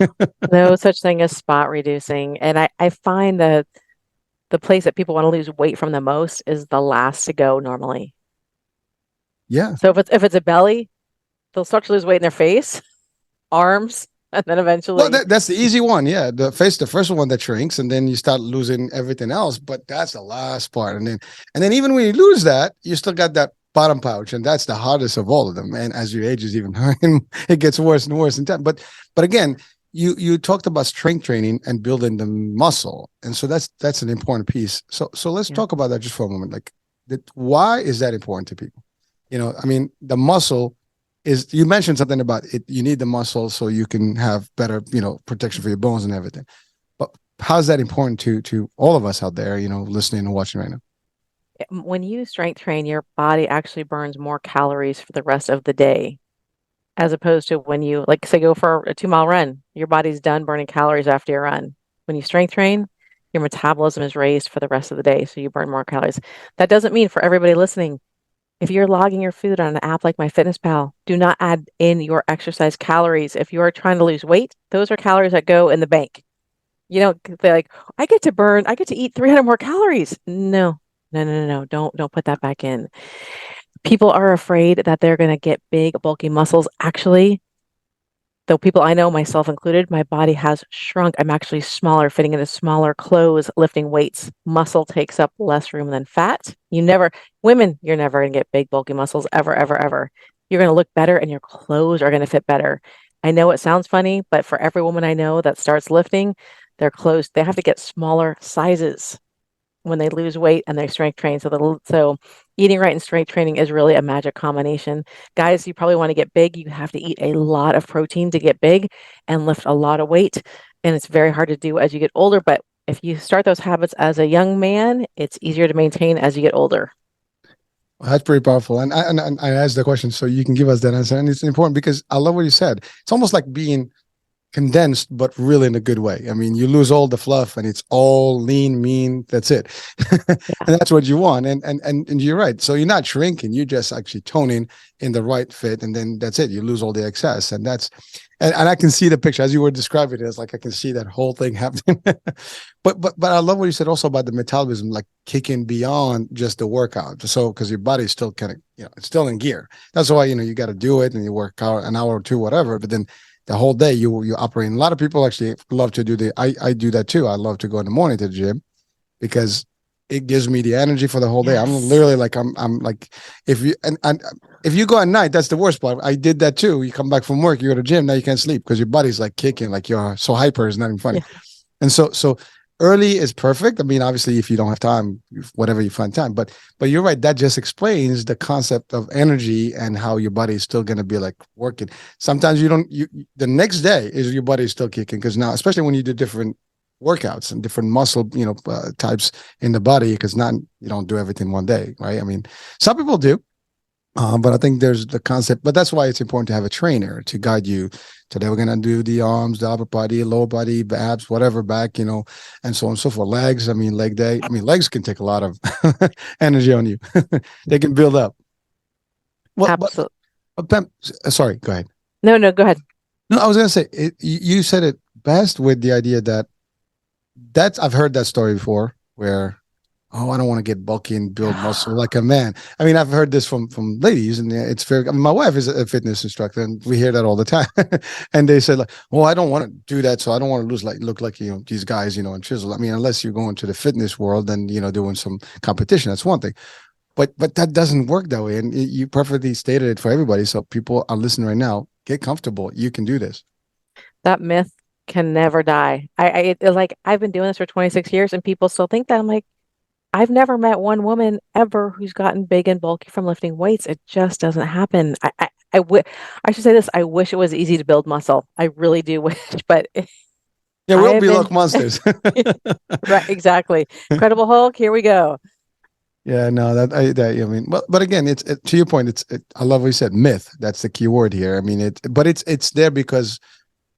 No such thing as spot reducing. And I find that the place that people want to lose weight from the most is the last to go normally. Yeah. So if it's a belly, they'll start to lose weight in their face, arms, and then Well, eventually, that's the easy one. Yeah, the first one that shrinks, and then you start losing everything else. But that's the last part, and then even when you lose that, you still got that bottom pouch, and that's the hardest of all of them. And as your age is even it gets worse and worse in time. But again, you talked about strength training and building the muscle, and so that's an important piece. So let's yeah. talk about that just for a moment. Like, why is that important to people? I mean, the muscle is, you mentioned something about it. You need the muscle so you can have better, protection for your bones and everything. But how's that important to all of us out there, listening and watching right now? When you strength train, your body actually burns more calories for the rest of the day, as opposed to when you, like, say, go for a 2 mile run, your body's done burning calories after your run. When you strength train, your metabolism is raised for the rest of the day, so you burn more calories. That doesn't mean, for everybody listening, if you're logging your food on an app like MyFitnessPal, do not add in your exercise calories. If you are trying to lose weight, those are calories that go in the bank. You know, they're like, I get to eat 300 more calories. No, no, no, no, no. Don't put that back in. People are afraid that they're going to get big, bulky muscles. Actually, though people I know, myself included, my body has shrunk. I'm actually smaller, fitting into smaller clothes, lifting weights. Muscle takes up less room than fat. Women, you're never going to get big, bulky muscles ever, ever, ever. You're going to look better and your clothes are going to fit better. I know it sounds funny, but for every woman I know that starts lifting, their clothes, they have to get smaller sizes when they lose weight and they strength train. So eating right and strength training is really a magic combination. Guys, you probably want to get big. You have to eat a lot of protein to get big and lift a lot of weight. And it's very hard to do as you get older. But if you start those habits as a young man, it's easier to maintain as you get older. Well, that's pretty powerful. And I asked the question so you can give us that answer. And it's important because I love what you said. It's almost like being condensed, but really in a good way. I mean, you lose all the fluff and it's all lean, mean. That's it. And Yeah. that's what you want. And you're right. So you're not shrinking, you're just actually toning in the right fit. And then that's it. You lose all the excess. And I can see the picture as you were describing it. It's like I can see that whole thing happening. But I love what you said also about the metabolism, like kicking beyond just the workout. So because your body's still kind of, it's still in gear. That's why, you got to do it and you work out an hour or two, whatever. But then the whole day you operate. A lot of people actually love to do I do that too. I love to go in the morning to the gym because it gives me the energy for the whole day. I'm Yes. literally like, I'm like, if you, and if you go at night, that's the worst part. I did that too. You come back from work, you go to the gym, now you can't sleep because your body's like kicking, like you're so hyper, it's not even funny. Yeah. And so early is perfect. I mean, obviously, if you don't have time, whatever you find time. But you're right. That just explains the concept of energy and how your body is still going to be like working. Sometimes you don't. You the next day is your body is still kicking because now, especially when you do different workouts and different muscle, types in the body, because not you don't do everything one day, right? I mean, some people do, but I think there's the concept, but that's why it's important to have a trainer to guide you. Today we're gonna do the arms, the upper body, lower body, abs, whatever, back, and so on and so forth. Legs, I mean, leg day. I mean, legs can take a lot of energy on you. They can build up. Well, Absolutely. but Pam, sorry, go ahead. No, no, go ahead. No, I was gonna say you said it best with the idea that I've heard that story before where oh, I don't want to get bulky and build muscle like a man. I mean, I've heard this from ladies, and it's very. I mean, my wife is a fitness instructor, and we hear that all the time. And they say like, "Well, I don't want to do that, so I don't want to look like these guys, and chisel." I mean, unless you're going to the fitness world and doing some competition, that's one thing. But that doesn't work that way, and you perfectly stated it for everybody. So people are listening right now. Get comfortable. You can do this. That myth can never die. Like I've been doing this for 26 years and people still think that. I'm like, I've never met one woman ever who's gotten big and bulky from lifting weights. It just doesn't happen. I should say this. I wish it was easy to build muscle. I really do wish, but Yeah, I we'll have be been like monsters. right. Exactly. Incredible Hulk. Here we go. Yeah, no, I mean, but again, to your point. I love what you said, myth. That's the key word here. I mean, but it's there because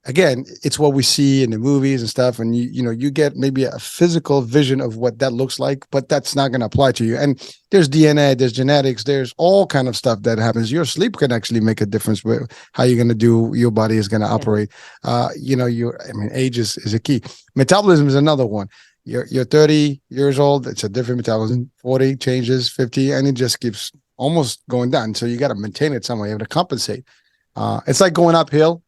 again, it's what we see in the movies and stuff, and you get maybe a physical vision of what that looks like, but that's not going to apply to you. And there's DNA, there's genetics, there's all kind of stuff that happens. Your sleep can actually make a difference with how you're going to do. Your body is going to Yeah. operate. I mean, age is a key. Metabolism is another one. You're 30 years old. It's a different metabolism. 40 changes, 50, and it just keeps almost going down. So you got to maintain it somewhere. You have to compensate. It's like going uphill,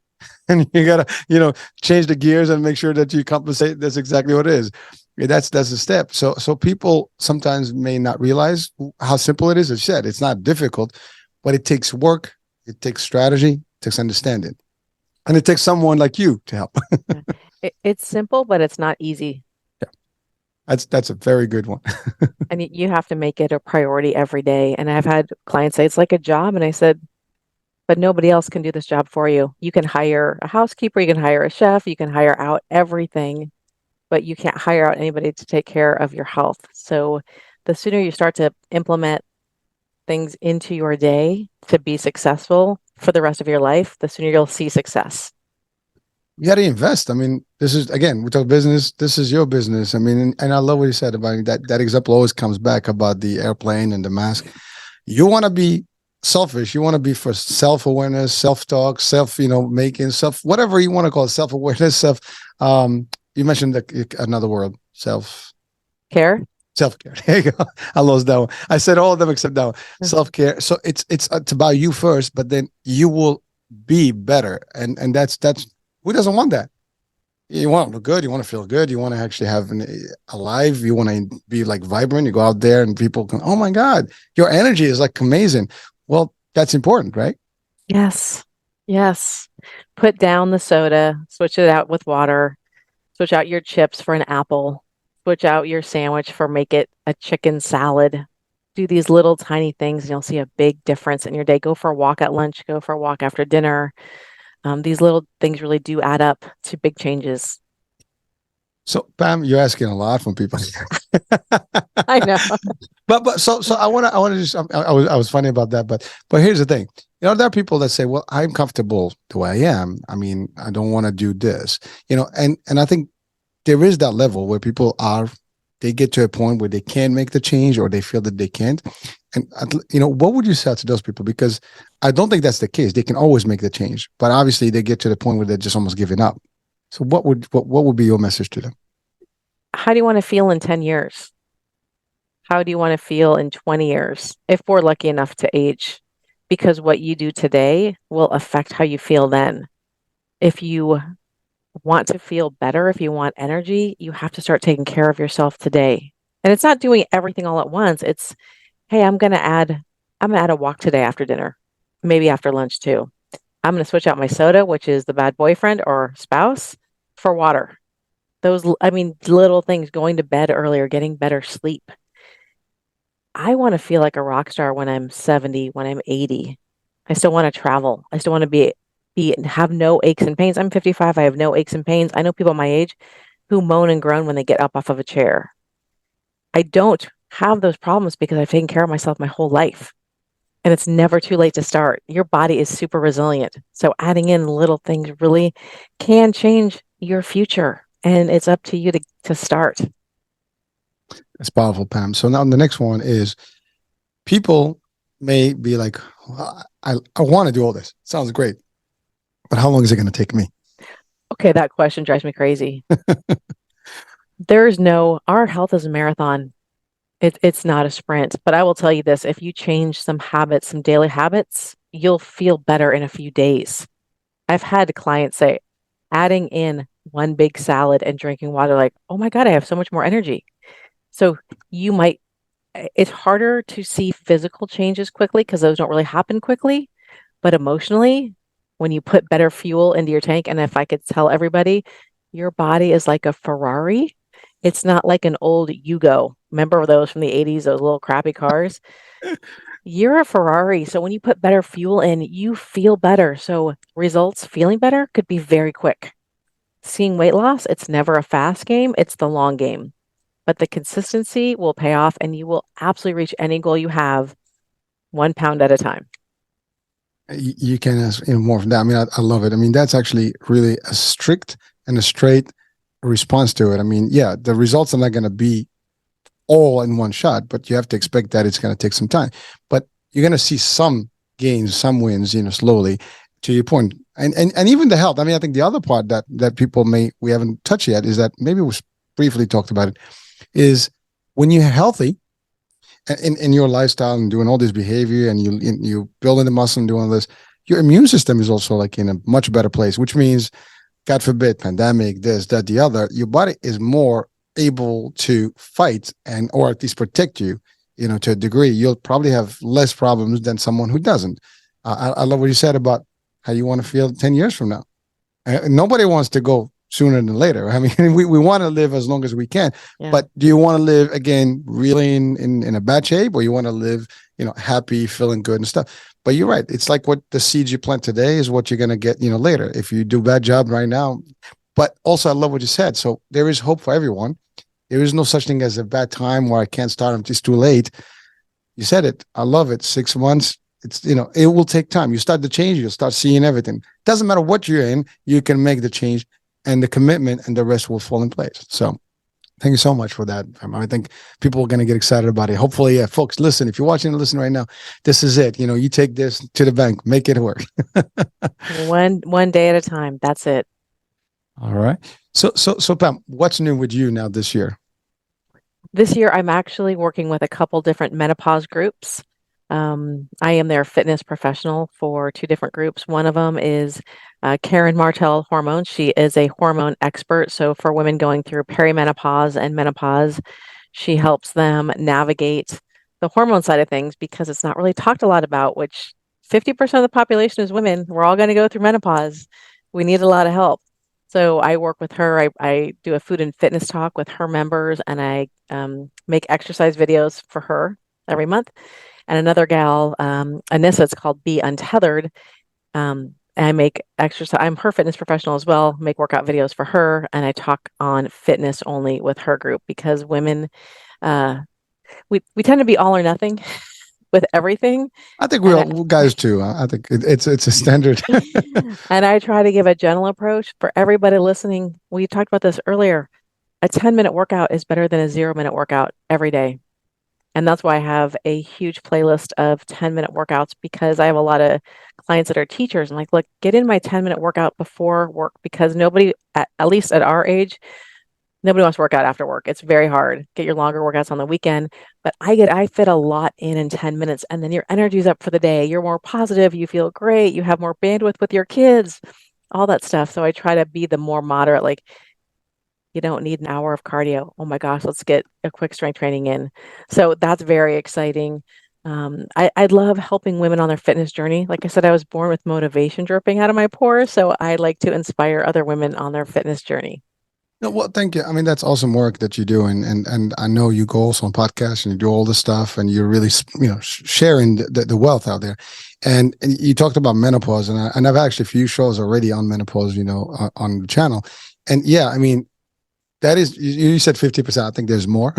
and you got to change the gears and make sure that you compensate. That's exactly what it is. Yeah, that's a step. So people sometimes may not realize how simple it is. As said, it's not difficult, but it takes work. It takes strategy. It takes understanding, and it takes someone like you to help. It's simple, but it's not easy. That's a very good one. And you have to make it a priority every day. And I've had clients say it's like a job. And I said, but nobody else can do this job for you. You can hire a housekeeper, you can hire a chef, you can hire out everything, but you can't hire out anybody to take care of your health. So the sooner you start to implement things into your day to be successful for the rest of your life, the sooner you'll see success. You got to invest. I mean, this is again, we talk business. This is your business. I mean, and I love what you said about that. That example always comes back about the airplane and the mask. You want to be selfish. You want to be for self-awareness, self-talk, making whatever you want to call it, self-awareness, you mentioned another word, Care? self-care. There you go. I lost that one. I said all of them except that one. Self-care. So it's about you first, but then you will be better. And that's who doesn't want that? You want to look good. You want to feel good. You want to actually have alive. You want to be like vibrant. You go out there and people can, oh my God, your energy is like amazing. Well, that's important, right? Yes. Yes. Put down the soda, switch it out with water, switch out your chips for an apple, switch out your sandwich make it a chicken salad. Do these little tiny things and you'll see a big difference in your day. Go for a walk at lunch, go for a walk after dinner. These little things really do add up to big changes. So Pam, you're asking a lot from people. I know. But so I want to just I was funny about that, but here's the thing. There are people that say, well, I'm comfortable the way I am. I mean, I don't want to do this. And I think there is that level where people they get to a point where they can make the change or they feel that they can't. And what would you say to those people? Because I don't think that's the case. They can always make the change, but obviously they get to the point where they're just almost giving up. So what would be your message to them? How do you want to feel in 10 years? How do you want to feel in 20 years if we're lucky enough to age? Because what you do today will affect how you feel then. If you want to feel better, if you want energy, you have to start taking care of yourself today. And it's not doing everything all at once. It's, hey, I'm gonna add a walk today after dinner, maybe after lunch too. I'm gonna switch out my soda, which is the bad boyfriend or spouse, for water. I mean, little things, going to bed earlier, getting better sleep. I want to feel like a rock star when I'm 70, when I'm 80. I still want to travel. I still want to be have no aches and pains. I'm 55. I have no aches and pains. I know people my age who moan and groan when they get up off of a chair. I don't have those problems because I've taken care of myself my whole life. And it's never too late to start. Your body is super resilient. So adding in little things really can change your future. And it's up to you to start. It's powerful, Pam. So now the next one is people may be like, well, I want to do all this. Sounds great. But how long is it going to take me? Okay, that question drives me crazy. Our health is a marathon. It's not a sprint. But I will tell you this, if you change some habits, some daily habits, you'll feel better in a few days. I've had clients say, adding in one big salad and drinking water, like, oh my God, I have so much more energy. So it's harder to see physical changes quickly because those don't really happen quickly. But emotionally, when you put better fuel into your tank, and if I could tell everybody, your body is like a Ferrari. It's not like an old Yugo. Remember those from the 80s, those little crappy cars? You're a Ferrari. So when you put better fuel in, you feel better. So results feeling better could be very quick. Seeing weight loss, it's never a fast game, it's the long game. But the consistency will pay off and you will absolutely reach any goal you have 1 pound at a time. You can ask more from that. I mean, I love it. I mean, that's actually really a strict and a straight response to it. I mean, yeah, the results are not going to be all in one shot, but you have to expect that it's going to take some time. But you're going to see some gains, some wins, slowly. To your point, and even the health. I mean, I think the other part that people we haven't touched yet is that maybe we briefly talked about it, is when you're healthy in your lifestyle and doing all this behavior and you building the muscle and doing all this, your immune system is also like in a much better place, which means, God forbid, pandemic, this, that, the other, your body is more able to fight or at least protect you, to a degree. You'll probably have less problems than someone who doesn't. I love what you said about how you want to feel 10 years from now. Nobody wants to go sooner than later. I mean, we want to live as long as we can, but do you want to live again really in a bad shape, or you want to live, happy, feeling good and stuff? But you're right. It's like what the seeds you plant today is what you're going to get, later. If you do a bad job right now. But also, I love what you said. So there is hope for everyone. There is no such thing as a bad time where I can't start until it's too late. You said it. I love it. 6 months. It's, it will take time. You start the change, you'll start seeing everything. Doesn't matter what you're in, you can make the change and the commitment, and the rest will fall in place. So thank you so much for that. I think people are going to get excited about it. Hopefully, folks, listen, if you're watching and listening right now, this is it. You take this to the bank, make it work. One day at a time. That's it. All right. So Pam, what's new with you now this year? This year, I'm actually working with a couple different menopause groups. I am their fitness professional for 2 different groups. One of them is Karen Martell Hormones. She is a hormone expert. So for women going through perimenopause and menopause, she helps them navigate the hormone side of things because it's not really talked a lot about, which 50% of the population is women. We're all going to go through menopause. We need a lot of help. So I work with her. I do a food and fitness talk with her members, and I make exercise videos for her every month. And another gal, Anissa, it's called Be Untethered. I make exercise. I'm her fitness professional as well, make workout videos for her. And I talk on fitness only with her group because women, we tend to be all or nothing with everything. I think we all guys too. I think it's a standard. And I try to give a gentle approach for everybody listening. We talked about this earlier. A 10-minute workout is better than a 0-minute workout every day. And that's why I have a huge playlist of 10-minute workouts, because I have a lot of clients that are teachers. I'm like, look, get in my 10-minute workout before work, because nobody, at least at our age, nobody wants to work out after work. It's very hard. Get your longer workouts on the weekend. But I fit a lot in 10 minutes, and then your energy's up for the day. You're more positive. You feel great. You have more bandwidth with your kids, all that stuff. So I try to be the more moderate, like, You don't need an hour of cardio. Oh my gosh, let's get a quick strength training in. So that's very exciting. I love helping women on their fitness journey. Like I said, I was born with motivation dripping out of my pores, so I like to inspire other women on their fitness journey. No, well, thank you. I mean, that's awesome work that you do, and I know you go also on podcasts and you do all this stuff, and you're really sharing the wealth out there. And you talked about menopause, and I've actually a few shows already on menopause, on the channel, and yeah, I mean, that is you said 50%. I think there's more.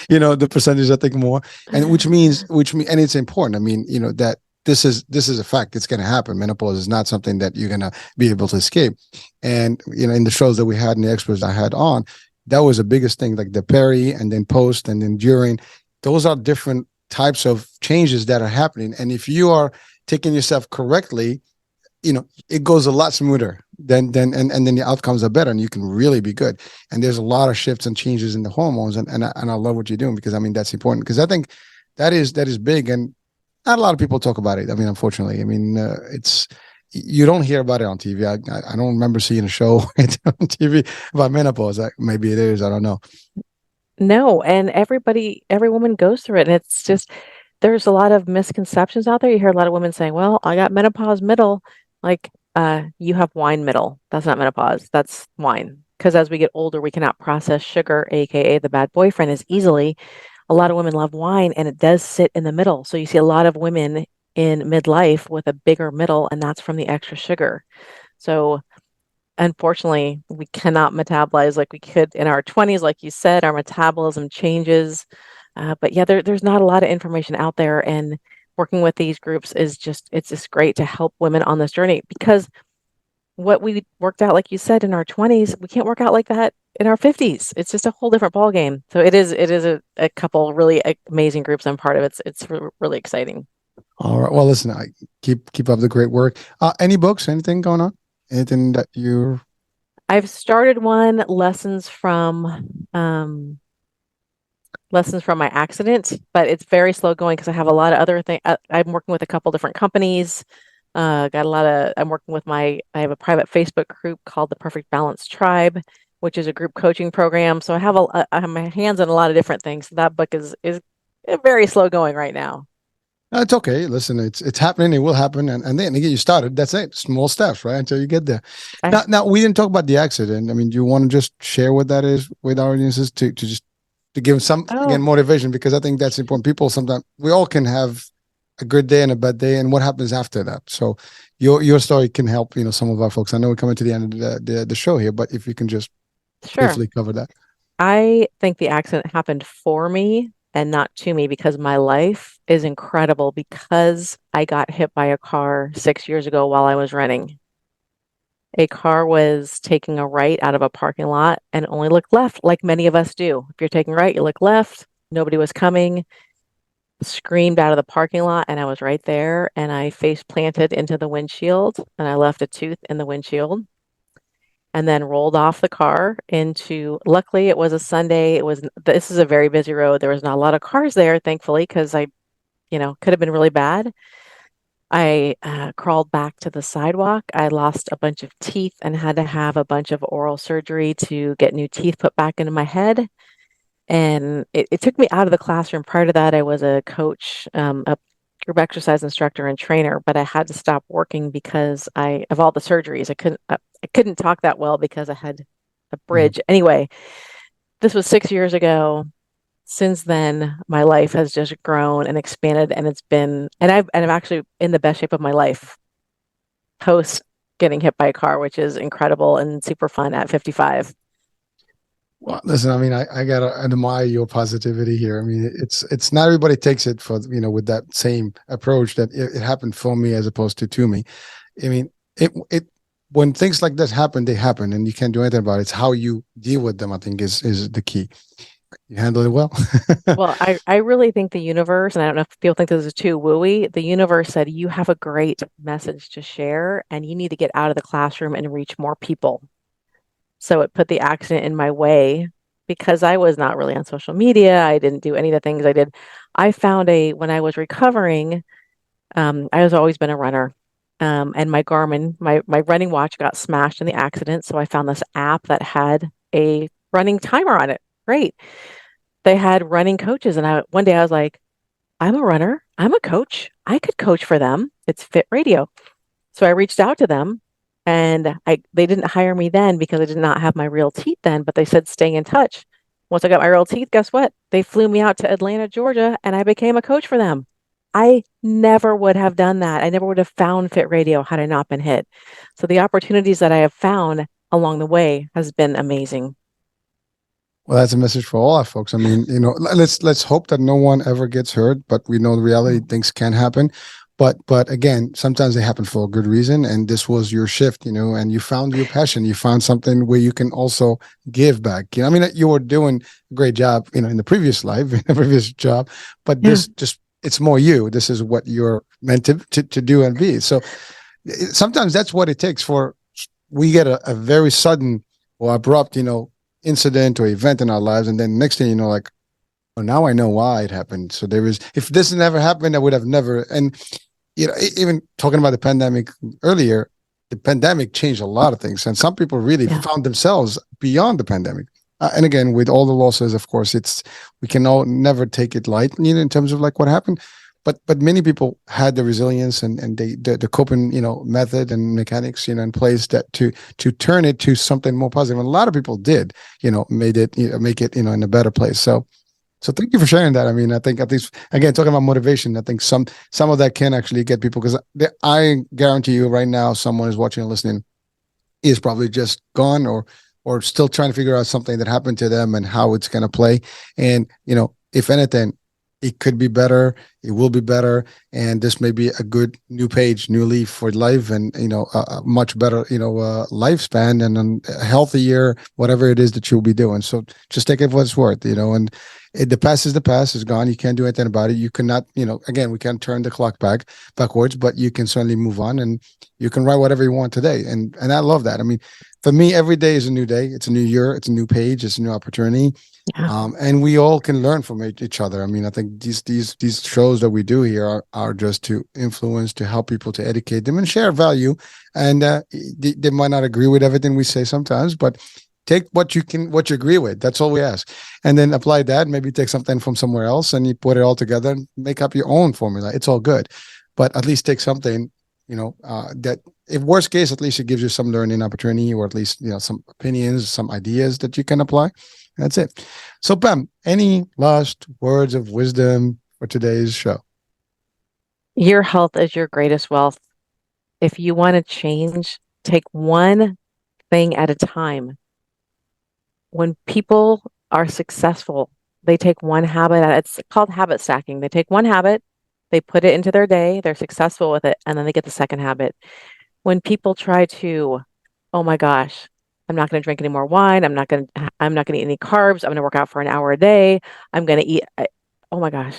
The percentage I think more, and which means and it's important. I mean, that this is a fact. It's going to happen. Menopause is not something that you're going to be able to escape. And in the shows that we had and the experts I had on, that was the biggest thing, like the peri and then post and then during. Those are different types of changes that are happening. And if you are taking yourself correctly, it goes a lot smoother and then the outcomes are better and you can really be good. And there's a lot of shifts and changes in the hormones. And I love what you're doing, because I mean, that's important, because I think that is big. And not a lot of people talk about it. I mean, unfortunately, I mean, you don't hear about it on TV. I don't remember seeing a show on TV about menopause. Maybe it is. I don't know. No, and every woman goes through it. And it's just, there's a lot of misconceptions out there. You hear a lot of women saying, well, I got menopause middle. Like, you have wine middle. That's not menopause. That's wine. Because as we get older, we cannot process sugar, aka the bad boyfriend, as easily. A lot of women love wine, and it does sit in the middle. So you see a lot of women in midlife with a bigger middle, and that's from the extra sugar. So unfortunately, we cannot metabolize like we could in our 20s. Like you said, our metabolism changes. But yeah, there's not a lot of information out there, and working with these groups it's just great to help women on this journey, because what we worked out, like you said, in our 20s, we can't work out like that in our 50s. It's just a whole different ball game. So it is a couple really amazing groups I'm part of. It's really exciting. All right. Well, listen, I keep up the great work. Any books, anything going on? Anything that you I've started one, lessons from my accident, but it's very slow going because I have a lot of other things. I'm working with a couple different companies. I'm working with I have a private Facebook group called the Perfect Balance Tribe, which is a group coaching program. So I have my hands on a lot of different things. So that book is very slow going right now. it's okay. Listen, it's happening. It will happen, and then to get you started. That's it. Small steps, right, until you get there. I, Now, we didn't talk about the accident. I mean, do you want to just share what that is with our audiences to give them some, again, oh, motivation, because I think that's important. People sometimes, we all can have a good day and a bad day, and what happens after that. So your story can help some of our folks. I know we're coming to the end of the show here, but if you can just sure. briefly cover that. I think the accident happened for me and not to me, because my life is incredible because I got hit by a car 6 years ago while I was running. A car was taking a right out of a parking lot and only looked left, like many of us do. If you're taking right, you look left. Nobody was coming. Screamed out of the parking lot, and I was right there. And I face planted into the windshield, and I left a tooth in the windshield. And then rolled off the car into. Luckily, it was a Sunday. This is a very busy road. There was not a lot of cars there, thankfully, because could have been really bad. I crawled back to the sidewalk. I lost a bunch of teeth and had to have a bunch of oral surgery to get new teeth put back into my head. And it took me out of the classroom. Prior to that, I was a coach, a group exercise instructor and trainer, but I had to stop working because of all the surgeries. I couldn't talk that well because I had a Mhm. bridge. Anyway, this was 6 years ago. Since then, my life has just grown and expanded, and I'm actually in the best shape of my life post getting hit by a car, which is incredible and super fun at 55. Well, listen, I mean, I gotta admire your positivity here. I mean, it's not everybody takes it for with that same approach that it happened for me as opposed to me. I mean, it when things like this happen, they happen, and you can't do anything about it. It's how you deal with them, I think, is the key. You handle it well. Well, I really think the universe, and I don't know if people think this is too wooey, the universe said, you have a great message to share and you need to get out of the classroom and reach more people. So it put the accident in my way because I was not really on social media. I didn't do any of the things I did. I found when I was recovering, I was always been a runner. And my Garmin, my running watch got smashed in the accident. So I found this app that had a running timer on it. Great. They had running coaches, and one day I was like, I'm a runner. I'm a coach. I could coach for them. It's Fit Radio. So I reached out to them, and they didn't hire me then because I did not have my real teeth then, but they said stay in touch. Once I got my real teeth, guess what? They flew me out to Atlanta, Georgia, and I became a coach for them. I never would have done that. I never would have found Fit Radio had I not been hit. So the opportunities that I have found along the way has been amazing. Well, that's a message for all our folks. I mean, let's hope that no one ever gets hurt, but we know the reality, things can happen. But again, sometimes they happen for a good reason. And this was your shift, and you found your passion. You found something where you can also give back. I mean, you were doing a great job, in the previous life, in the previous job, but this just, it's more you. This is what you're meant to do and be. So sometimes that's what it takes we get a very sudden or abrupt, incident or event in our lives. And then next thing you know, like, oh, now I know why it happened. So if this never happened, I would have never. And, even talking about the pandemic earlier, the pandemic changed a lot of things. And some people really found themselves beyond the pandemic. And again, with all the losses, of course, we can all never take it light, in terms of like what happened. But many people had the resilience and the coping, method and mechanics, in place that to turn it to something more positive. And a lot of people did, make it, in a better place. So thank you for sharing that. I mean, I think at least, again, talking about motivation, I think some of that can actually get people, because I guarantee you right now, someone who's watching and listening is probably just gone or still trying to figure out something that happened to them and how it's going to play. And, if anything, it could be better. It will be better. And this may be a good new page, new leaf for life, and, a much better, lifespan and a healthier, whatever it is that you'll be doing. So just take it for what it's worth, and the past is the past. It's gone. You can't do anything about it. You cannot, again, we can't turn the clock backwards, but you can certainly move on, and you can write whatever you want today. And I love that. I mean, for me, every day is a new day. It's a new year. It's a new page. It's a new opportunity. Yeah. And we all can learn from each other. I mean, I think these shows that we do here are just to influence, to help people, to educate them and share value. And they might not agree with everything we say sometimes, but take what you agree with. That's all we ask. And then apply that, maybe take something from somewhere else and you put it all together and make up your own formula. It's all good. But at least take something, that if worst case, at least it gives you some learning opportunity, or at least, some opinions, some ideas that you can apply. That's it. So Pam, any last words of wisdom for today's show? Your health is your greatest wealth. If you want to change, take one thing at a time. When people are successful, they take one habit. It's called habit stacking. They take one habit, they put it into their day, they're successful with it, and then they get the second habit. When people try to, oh my gosh, I'm not going to drink any more wine. I'm not going to eat any carbs. I'm going to work out for an hour a day. I'm going to eat. Oh my gosh,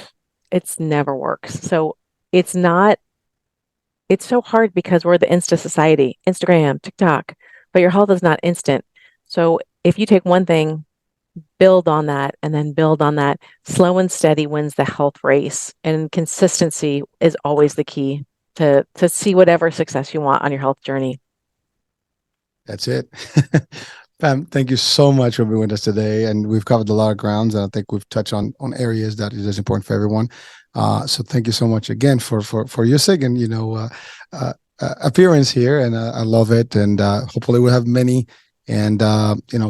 it's never works. So it's so hard because we're the Insta society, Instagram, TikTok, but your health is not instant. So if you take one thing, build on that, and then build on that, slow and steady wins the health race. And consistency is always the key to see whatever success you want on your health journey. That's it. Pam, thank you so much for being with us today. And we've covered a lot of grounds. And I think we've touched on areas that is important for everyone. So thank you so much again for your second, appearance here. And I love it. And hopefully we'll have many. And,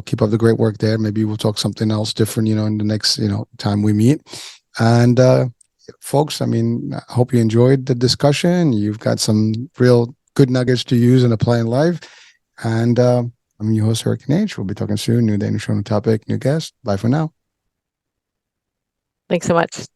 keep up the great work there. Maybe we'll talk something else different, in the next, time we meet. And folks, I mean, I hope you enjoyed the discussion. You've got some real good nuggets to use and apply in life. And I'm your host, Hurricane H. We'll be talking soon. New day, new show, new topic, new guest. Bye for now. Thanks so much.